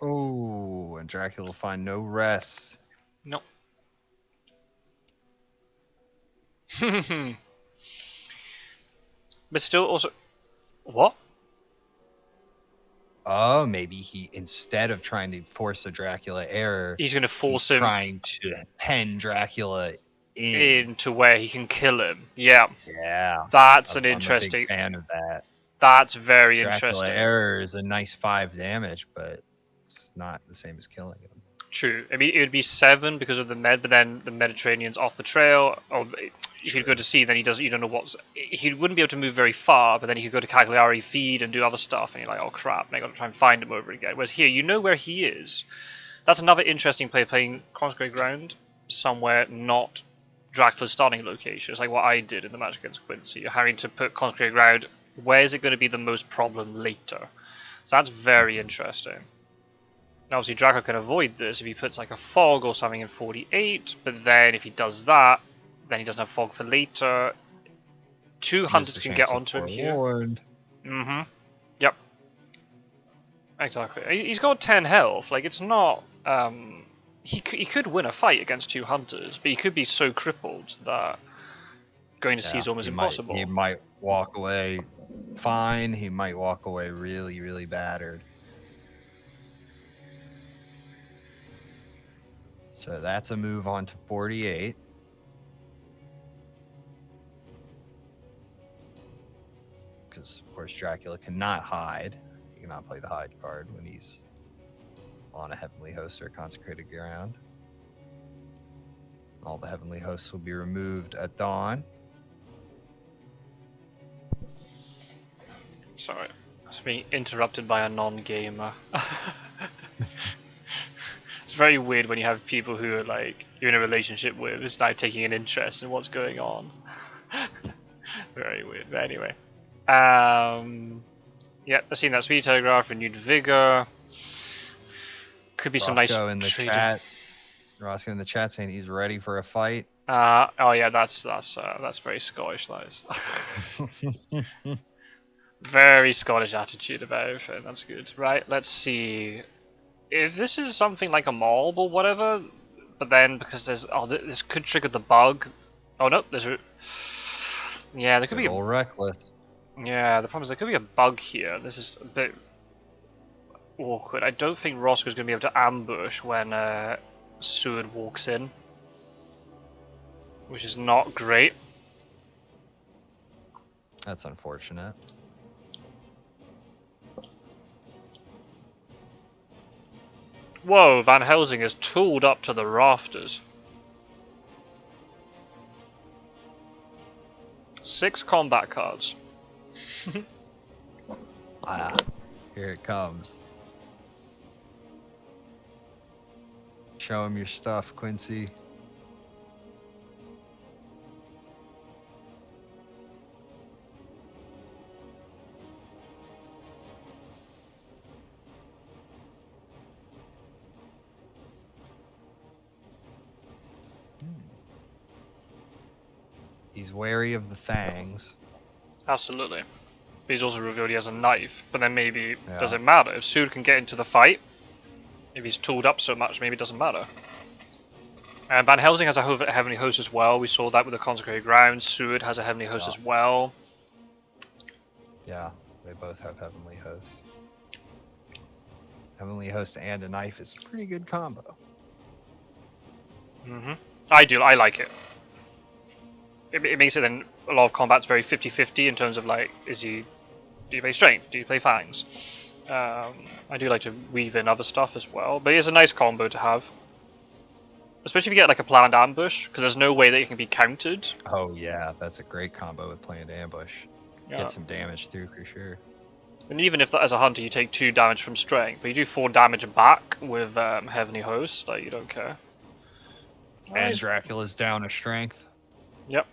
S2: Oh, and Dracula will find no rest.
S1: No. But still, also, what?
S2: Oh, maybe he, instead of trying to force a Dracula error,
S1: He's going to force him
S2: trying to pen Dracula
S1: into where he can kill him. Yeah.
S2: Yeah.
S1: That's
S2: I'm a big fan of that.
S1: That's very
S2: Dracula
S1: interesting.
S2: error is a nice 5 damage, but it's not the same as killing him.
S1: True. I mean, it would be 7 because of the med, but then the Mediterranean's off the trail. Or if he'd go to sea, then he doesn't. You don't know what's. He wouldn't be able to move very far, but then he could go to Cagliari, feed, and do other stuff. And you're like, oh crap! And I got to try and find him over again. Whereas here, you know where he is. That's another interesting play, playing consecrated ground somewhere not Dracula's starting location. It's like what I did in the match against Quincy. You're having to put consecrated ground. Where is it going to be the most problem later? So that's very interesting. Now, obviously, Dracula can avoid this if he puts like a fog or something in 48, but then if he does that, then he doesn't have fog for later. 2 hunters can get onto him here. Mm-hmm. Yep. Exactly. He's got 10 health. Like, it's not... He could win a fight against 2 hunters, but he could be so crippled that going to sea is almost impossible.
S2: He might walk away fine. He might walk away really, really battered. So that's a move on to 48. Because, of course, Dracula cannot hide. He cannot play the hide card when he's on a heavenly host or consecrated ground. All the heavenly hosts will be removed at dawn.
S1: Sorry, I was being interrupted by a non-gamer. It's very weird when you have people who are like you're in a relationship with, is now taking an interest in what's going on. Very weird. But anyway, yeah, I've seen that speed telegraph, renewed vigor. Could be some nice
S2: in the chat. Rossco in the chat saying he's ready for a fight.
S1: Oh yeah, that's very Scottish. That is. Very Scottish attitude about it. That's good. Right, let's see. If this is something like a mob or whatever, but then because there's this could trigger the bug. Oh no, there's a yeah, there could be a
S2: reckless.
S1: Yeah, the problem is there could be a bug here. This is a bit awkward. I don't think Rossco's going to be able to ambush when Seward walks in, which is not great.
S2: That's unfortunate.
S1: Whoa, Van Helsing is tooled up to the rafters. 6 combat cards.
S2: Here it comes. Show him your stuff, Quincy. He's wary of the fangs.
S1: Absolutely. but he's also revealed he has a knife. But then maybe does it matter if Seward can get into the fight? If he's tooled up so much, maybe it doesn't matter. And Van Helsing has a heavenly host as well. We saw that with the consecrated ground. Seward has a heavenly host as well.
S2: Yeah, they both have heavenly hosts. Heavenly host and a knife is a pretty good combo.
S1: I like it. It makes it then a lot of combat's very 50-50 in terms of like, do you play strength? Do you play fangs? I do like to weave in other stuff as well, but it's a nice combo to have. Especially if you get like a planned ambush, because there's no way that it can be countered.
S2: Oh yeah, that's a great combo with planned ambush.
S1: Yeah.
S2: Get some damage through for sure.
S1: And even if as a hunter you take 2 damage from strength, but you do 4 damage back with Heavenly Host, like you don't care.
S2: And Dracula's down a strength.
S1: Yep.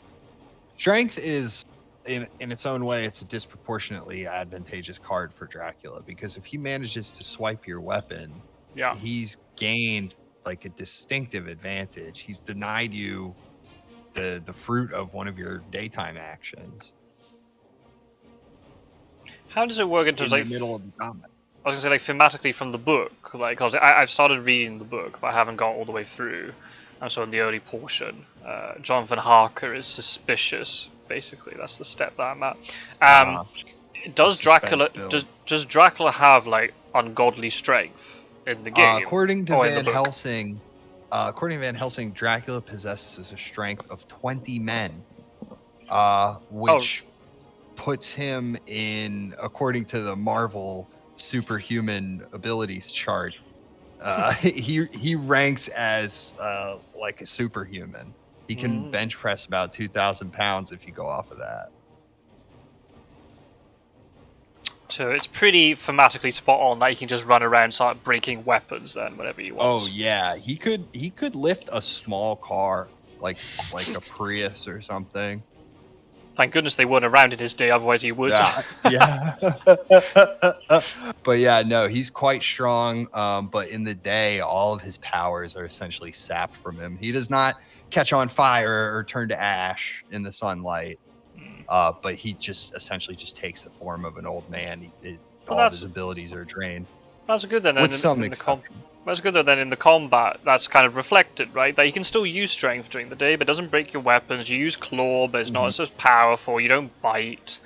S2: Strength is, in its own way, it's a disproportionately advantageous card for Dracula, because if he manages to swipe your weapon, he's gained like a distinctive advantage. He's denied you the fruit of one of your daytime actions.
S1: How does it work in terms of
S2: the middle of the combat?
S1: I was gonna say, like, thematically from the book, like, cause I've started reading the book, but I haven't got all the way through. I'm so in the early portion. Jonathan Harker is suspicious. Basically, that's the step that I'm at. Does Dracula have like ungodly strength in the game?
S2: According to Van Helsing, Dracula possesses a strength of 20 men, which puts him in, according to the Marvel superhuman abilities chart, he ranks as like a superhuman. He can bench press about 2,000 pounds if you go off of that.
S1: So it's pretty thematically spot on that he can just run around and start breaking weapons then whenever he wants.
S2: Oh yeah, he could lift a small car like a Prius or something.
S1: Thank goodness they weren't around in his day, otherwise he would.
S2: Yeah. But yeah, no, he's quite strong. But in the day, all of his powers are essentially sapped from him. He does not catch on fire or turn to ash in the sunlight. But he just essentially just takes the form of an old man. All of his abilities are drained.
S1: That's good then.
S2: With some exception.
S1: That's good though. Then in the combat, that's kind of reflected, right? That you can still use strength during the day, but it doesn't break your weapons. You use claw, but it's not as powerful. You don't bite.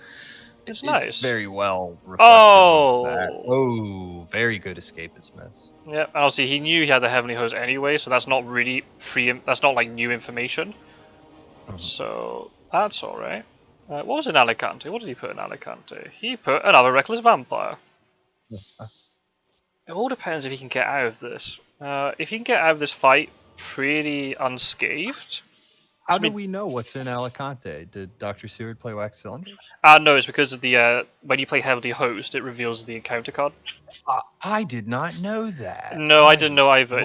S1: It's nice.
S2: Very well reflected. Oh, very good escapist miss.
S1: Yeah, and obviously he knew he had the heavenly host anyway, so that's not really that's not like new information. So that's all right. What was in Alicante? What did he put in Alicante? He put another reckless vampire. It all depends if he can get out of this. If he can get out of this fight pretty unscathed.
S2: How do we know what's in Alicante? Did Dr. Seward play Wax Cylinders?
S1: No, it's because of the when you play Heavenly Host, it reveals the encounter card.
S2: I did not know that.
S1: No, I didn't know either.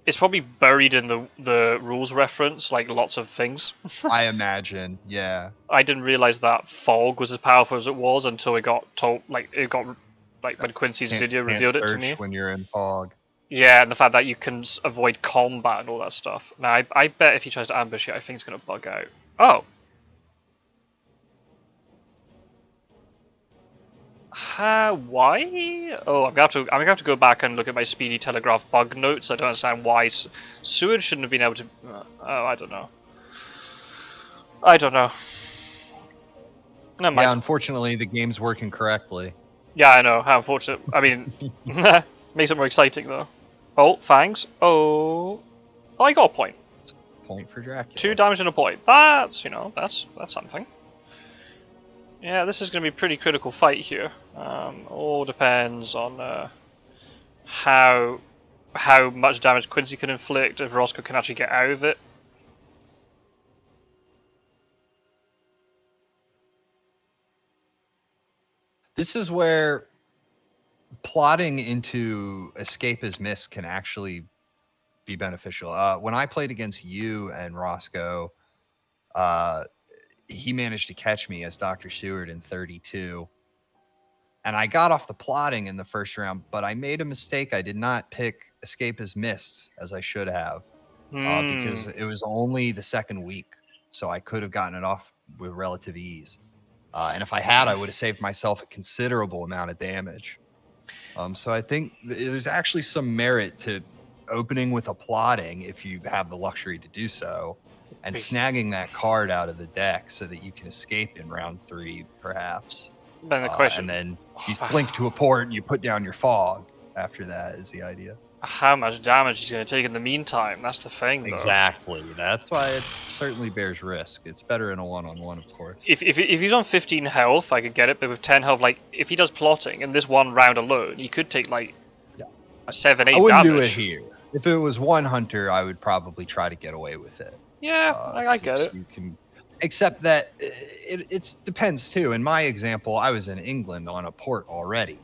S1: It's probably buried in the rules reference, like lots of things.
S2: I imagine, yeah.
S1: I didn't realize that fog was as powerful as it was until it got told, like when Quincy's video revealed it to me.
S2: When you're in fog.
S1: Yeah, and the fact that you can avoid combat and all that stuff. Now, I bet if he tries to ambush it, I think it's going to bug out. Oh. Why? Oh, I'm gonna have to go back and look at my Speedy Telegraph bug notes. I don't understand why Seward shouldn't have been able to. I don't know. Never mind.
S2: Yeah, unfortunately, the game's working correctly.
S1: Yeah, I know. How unfortunate. I mean, makes it more exciting though. Oh, fangs. Oh, I got a point.
S2: Point for Dracula.
S1: 2 damage and a point. That's that's something. Yeah, this is going to be a pretty critical fight here. All depends on how much damage Quincy can inflict, if Rossco can actually get out of it.
S2: This is where plotting into escape as miss can actually be beneficial. When I played against you and Rossco, he managed to catch me as Dr. Seward in 32. And I got off the plotting in the first round, but I made a mistake. I did not pick escape as missed as I should have, because it was only the second week. So I could have gotten it off with relative ease. And if I had, I would have saved myself a considerable amount of damage. So I think there's actually some merit to opening with a plotting if you have the luxury to do so, and snagging that card out of the deck so that you can escape in round 3, perhaps.
S1: Then the question,
S2: And then you slink to a port and you put down your fog. After that is the idea.
S1: how much damage he's going to take in the meantime. That's the thing, though.
S2: Exactly. That's why it certainly bears risk. It's better in a one-on-one, of course.
S1: If he's on 15 health, I could get it, but with 10 health, like, if he does plotting in this one round alone, he could take, like, 7, 8 damage.
S2: I wouldn't do it here. If it was one hunter, I would probably try to get away with it.
S1: Yeah, I get it.
S2: You can, except that it depends, too. In my example, I was in England on a port already.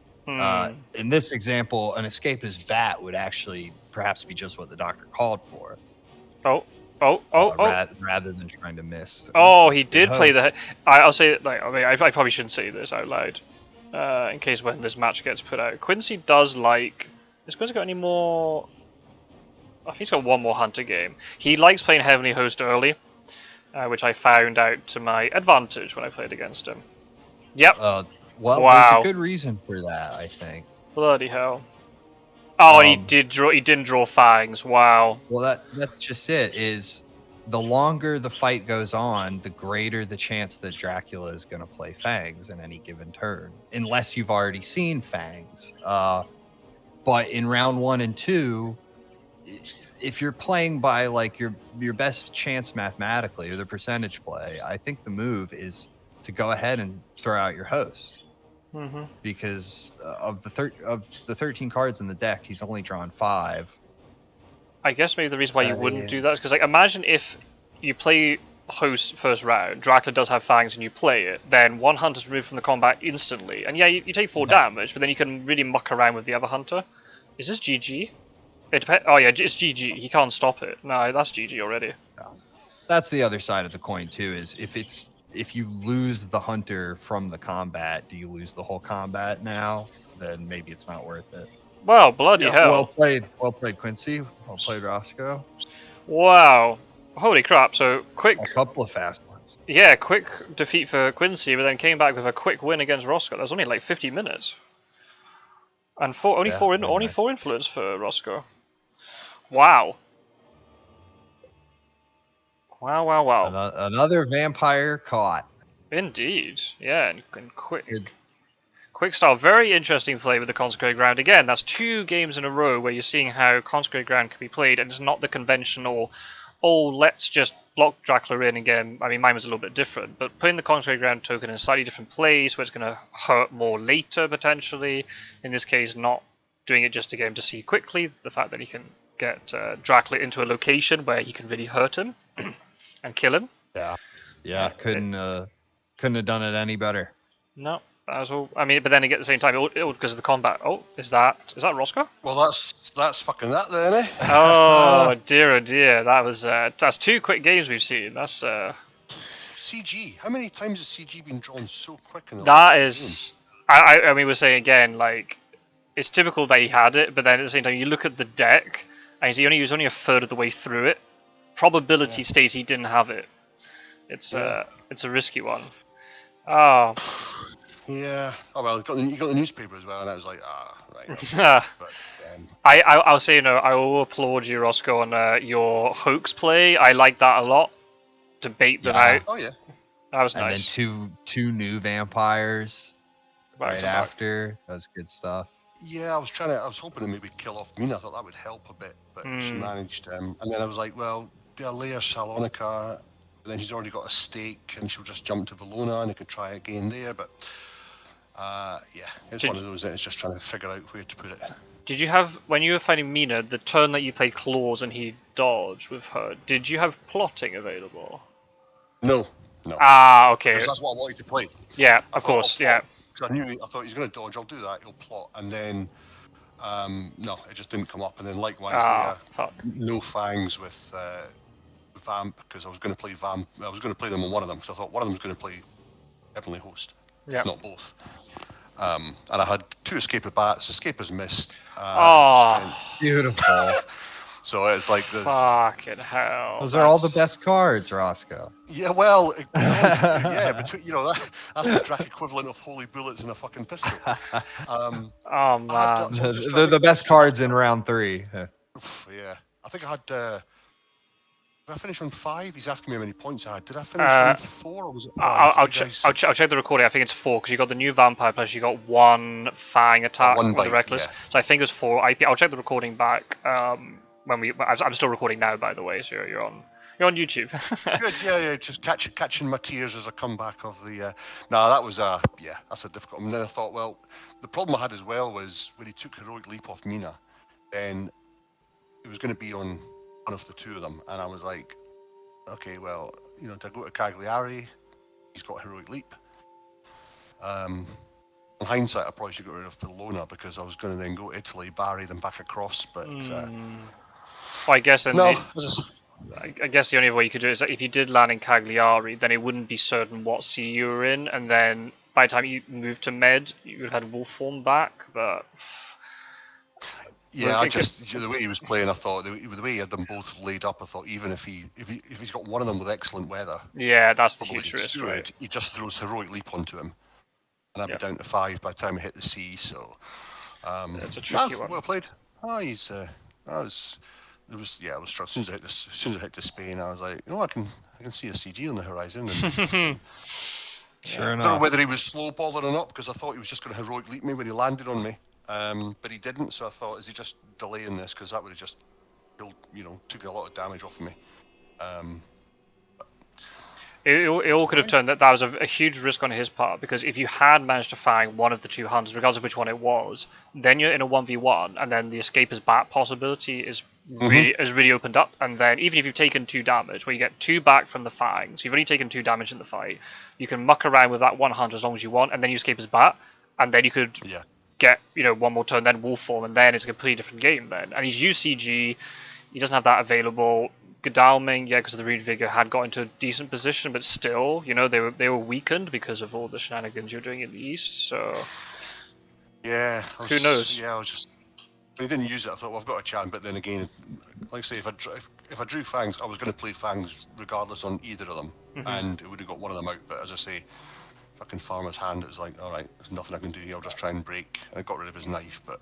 S2: In this example, an escapist bat would actually perhaps be just what the doctor called for. Rather than trying to miss.
S1: Oh, he did play the. I'll say it. Like, I mean, I probably shouldn't say this out loud, in case when this match gets put out. Quincy does like. Has Quincy got any more? I think he's got one more hunter game. He likes playing Heavenly Host early, which I found out to my advantage when I played against him. Yep.
S2: Well, there's a good reason for that, I think.
S1: Bloody hell. Oh, he did draw. He didn't draw fangs. Wow.
S2: Well, that's just it. Is the longer the fight goes on, the greater the chance that Dracula is going to play fangs in any given turn, unless you've already seen fangs. But in round 1 and 2, if you're playing by like your best chance mathematically or the percentage play, I think the move is to go ahead and throw out your host. Because of the 13 cards in the deck, he's only drawn 5.
S1: I guess maybe the reason why you wouldn't do that is because, like, imagine if you play host first round, Dracula does have fangs, and you play it, then one hunter's removed from the combat instantly, and yeah, you take 4 damage, but then you can really muck around with the other hunter. Is this GG? It depends. Oh yeah, it's GG. He can't stop it. No, that's GG already.
S2: That's the other side of the coin too. Is if you lose the hunter from the combat, do you lose the whole combat now? Then maybe it's not worth it.
S1: Well, bloody hell.
S2: Well played, Quincy. Well played, Rossco.
S1: Wow. Holy crap. So, quick...
S2: A couple of fast ones.
S1: Yeah, quick defeat for Quincy, but then came back with a quick win against Rossco. That was only like 50 minutes. And only four influence for Rossco. Wow. Wow.
S2: Another vampire caught.
S1: Indeed. Yeah, and quick style. Very interesting play with the Consecrated Ground. Again, that's 2 games in a row where you're seeing how Consecrated Ground can be played, and it's not the conventional, let's just block Dracula in again. I mean, mine was a little bit different, but putting the Consecrated Ground token in a slightly different place where it's going to hurt more later, potentially. In this case, not doing it just again to see quickly. The fact that he can get Dracula into a location where he can really hurt him. And kill him.
S2: Yeah. Couldn't have done it any better.
S1: No, that was all. I mean, but then again, at the same time, because of the combat. Oh, is that Rossco?
S3: Well, that's fucking that then, eh?
S1: Oh dear, oh dear. That's 2 quick games we've seen. That's
S3: CG. How many times has CG been drawn so quick in the
S1: that is. I mean, we're saying again, like, it's typical that he had it, but then at the same time, you look at the deck, and he was only a third of the way through it. Probability states he didn't have it. It's a risky one. Oh.
S3: Yeah. Oh well, you got the newspaper as well, and I was like, right. But,
S1: I'll say I will applaud you, Rossco, on your hoax play. I like that a lot. To bait them out.
S3: Oh yeah.
S1: That was nice.
S2: And then two new vampires right after. That was good stuff.
S3: Yeah, I was hoping to maybe kill off Mina. I thought that would help a bit, but she managed. And then I was like, well, they'll layer Salonica, and then she's already got a stake, and she'll just jump to Valona, and I could try again there. But it's one of those that it's just trying to figure out where to put it.
S1: Did you have, when you were fighting Mina, the turn that you played claws and he dodged with her? Did you have plotting available?
S3: No.
S1: Ah, okay.
S3: Because that's what I wanted to play.
S1: Yeah, of course. Yeah.
S3: Because I thought he's going to dodge. I'll do that. He'll plot, and then. No, it just didn't come up, and then likewise no fangs with Vamp, because I was going to play Vamp. I was going to play them on one of them because I thought one of them was going to play Heavenly Host, if not both. And I had 2 escape of bats. Escape is missed.
S2: Beautiful.
S3: So it's like the
S1: fucking hell.
S2: Those are all the best cards, Rossco.
S3: Yeah, well, yeah, between that's the Drac equivalent of holy bullets and a fucking pistol.
S1: Oh man,
S2: They're the best cards in round 3.
S3: Yeah, I think I had. Did I finish on 5? He's asking me how many points I had. Did I finish on 4 or was it 5?
S1: I'll check the recording. I think it's 4 because you got the new vampire plus you got 1 fang attack
S3: one
S1: with
S3: bite,
S1: the reckless.
S3: yeah.
S1: So I think it's 4 IP. I'll check the recording back I'm still recording now, by the way. So you're on YouTube.
S3: Good, yeah, just catching my tears as I come back of the. No, that was that's a difficult. And then I thought, well, the problem I had as well was when he took heroic leap off Mina, then it was going to be on one of the two of them, and I was like, okay, well, to go to Cagliari, he's got heroic leap. In hindsight, I probably should get rid of Filona because I was going to then go to Italy, Bari, then back across, but.
S1: Well, I guess I guess the only way you could do it is that if you did land in Cagliari, then it wouldn't be certain what sea you were in, and then by the time you moved to Med, you would have had wolf form back. But
S3: yeah, the way he was playing, I thought the way he had them both laid up, I thought even if he's got one of them with excellent weather,
S1: yeah, that's the huge risk, right?
S3: He just throws heroic leap onto him, and I'd be down to 5 by the time I hit the sea. So
S1: it's a tricky one.
S3: Well played. I was struck. As soon as I hit to Spain, I was like, I can see a CG on the horizon. And,
S2: sure enough.
S3: I don't know whether he was slow balling or not because I thought he was just going to heroic leap me when he landed on me, but he didn't. So I thought, is he just delaying this because that would have just killed, took a lot of damage off me.
S1: It all could have turned that was a huge risk on his part, because if you had managed to find one of the two hunters, regardless of which one it was, then you're in a 1v1, and then the escape is back possibility is really opened up. And then even if you've taken 2 damage, where you get 2 back from the fang, so you've only taken 2 damage in the fight, you can muck around with that 1 hunter as long as you want, and then you escape as bat, and then you could get 1 more turn, then wolf form, and then it's a completely different game then. And he's used CG, he doesn't have that available. Godalming, because of the Rune Vigor, had got into a decent position, but still, they were weakened because of all the shenanigans you're doing in the east. So, who knows?
S3: Yeah, I was just. When he didn't use it, I thought, well, I've got a chance. But then again, like I say, if I drew fangs, I was going to play fangs regardless on either of them, and it would have got one of them out. But as I say, fucking Farmer's Hand, it was like, all right, there's nothing I can do here. I'll just try and break. And I got rid of his knife, but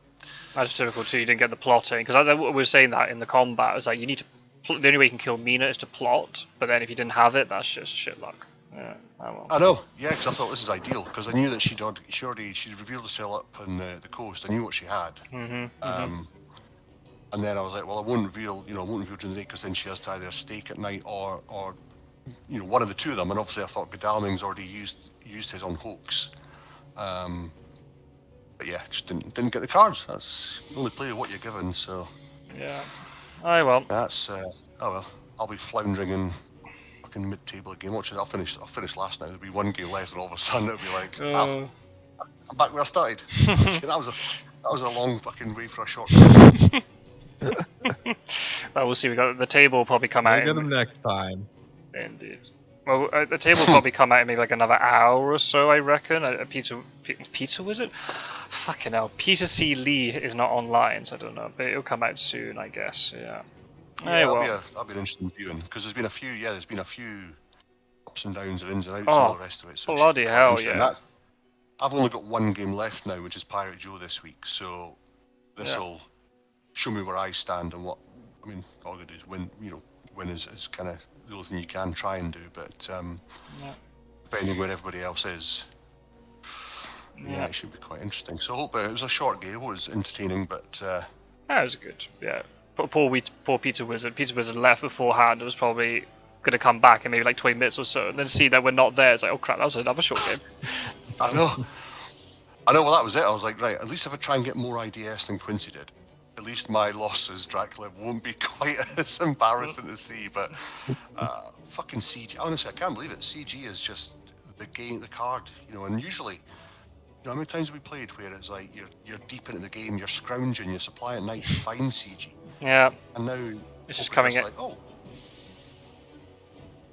S1: that's typical too. You didn't get the plotting, because I was saying that in the combat. It was like you need to. The only way you can kill Mina is to plot, but then if you didn't have it, that's just shit luck. Yeah,
S3: I know, because I thought this is ideal, because I knew that she'd revealed herself up on the coast. I knew what she had, and then I was like, well, I won't reveal during the day, because then she has to either stake at night or one of the two of them. And obviously, I thought Godalming's already used his on hoax, but yeah, just didn't get the cards. That's you only play what you're given, so
S1: yeah. Oh well.
S3: That's I'll be floundering in fucking mid-table again. Watch it. I'll finish last night. There'll be 1 game left, and all of a sudden it'll be like, I'm back where I started. that was a long fucking way for a short game.
S1: Well, we'll see. We got the table will probably come out.
S2: We'll get them next time.
S1: Indeed. Well, the table will probably come out in maybe like another hour or so, I reckon. Pizza Wizard? Fucking hell. Peter C. Lee is not online, so I don't know. But it'll come out soon, I guess. Yeah.
S3: That'll be an interesting viewing, because there's been a few ups and downs and ins and outs and all the rest of it. So
S1: bloody hell, yeah.
S3: I've only got 1 game left now, which is Pirate Joe this week. So this will show me where I stand and what. I mean, all I got to do is win. Win is kind of the only thing you can try and do, but depending where everybody else is, it should be quite interesting. So I hope it was a short game. It was entertaining, but
S1: that was good. Yeah, poor Peter Wizard. Peter Wizard left beforehand. It was probably going to come back in maybe like 20 minutes or so, and then see that we're not there. It's like, oh crap, that was another short game.
S3: I know. Well, that was it. I was like, right, at least if I try and get more IDS than Quincy did, at least my losses, Dracula, won't be quite as embarrassing to see. But fucking CG, honestly, I can't believe it. CG is just the game, the card, and usually, how many times have we played where it's like you're deep into the game, you're scrounging, you're supplying at night to find CG.
S1: Yeah.
S3: And now
S1: it's just coming in.
S3: Like, oh.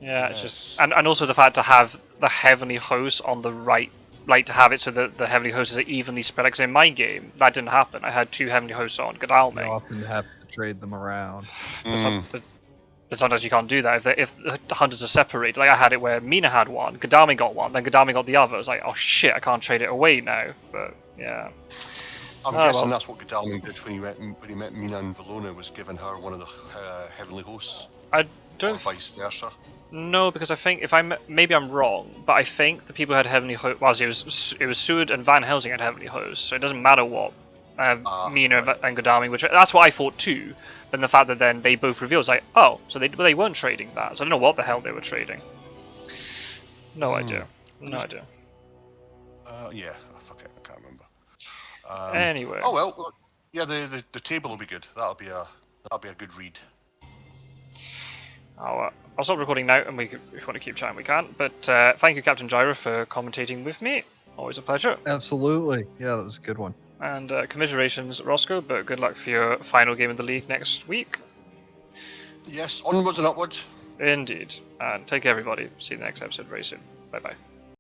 S1: Yeah, it's just and also the fact to have the Heavenly Host on the right, like to have it so that the Heavenly Hosts are evenly spread. Because in my game that didn't happen. I had 2 Heavenly Hosts on Godalming.
S2: You often have to trade them around.
S1: But sometimes you can't do that if the hunters are separated. Like I had it where Mina had one, Gadami got one, then Gadami got the other. It's like, oh shit, I can't trade it away now. But yeah.
S3: I'm guessing that's what Gadami did when he met Mina in Valona, was giving her one of the heavenly hosts.
S1: I don't.
S3: Or vice versa.
S1: No, because I think maybe I'm wrong, but I think the people who had heavenly hosts. Well, it was Seward and Van Helsing had heavenly hosts, so it doesn't matter what Mina and Gadami, which that's what I thought too. But the fact that then they both revealed, it's like, oh, so they weren't trading that. So I don't know what the hell they were trading. No idea. No idea.
S3: Yeah, fuck it, I can't remember.
S1: Anyway.
S3: Oh well, yeah, the table will be good. That'll be a good read.
S1: I'll stop recording now, and if you want to keep chatting, we can. But thank you, Captain Gyro, for commentating with me. Always a pleasure.
S2: Absolutely. Yeah, that was a good one.
S1: And commiserations, Roscoe, but good luck for your final game of the league next week.
S3: Yes, onwards and upwards.
S1: Indeed. And take care, everybody. See you in the next episode very soon. Bye-bye.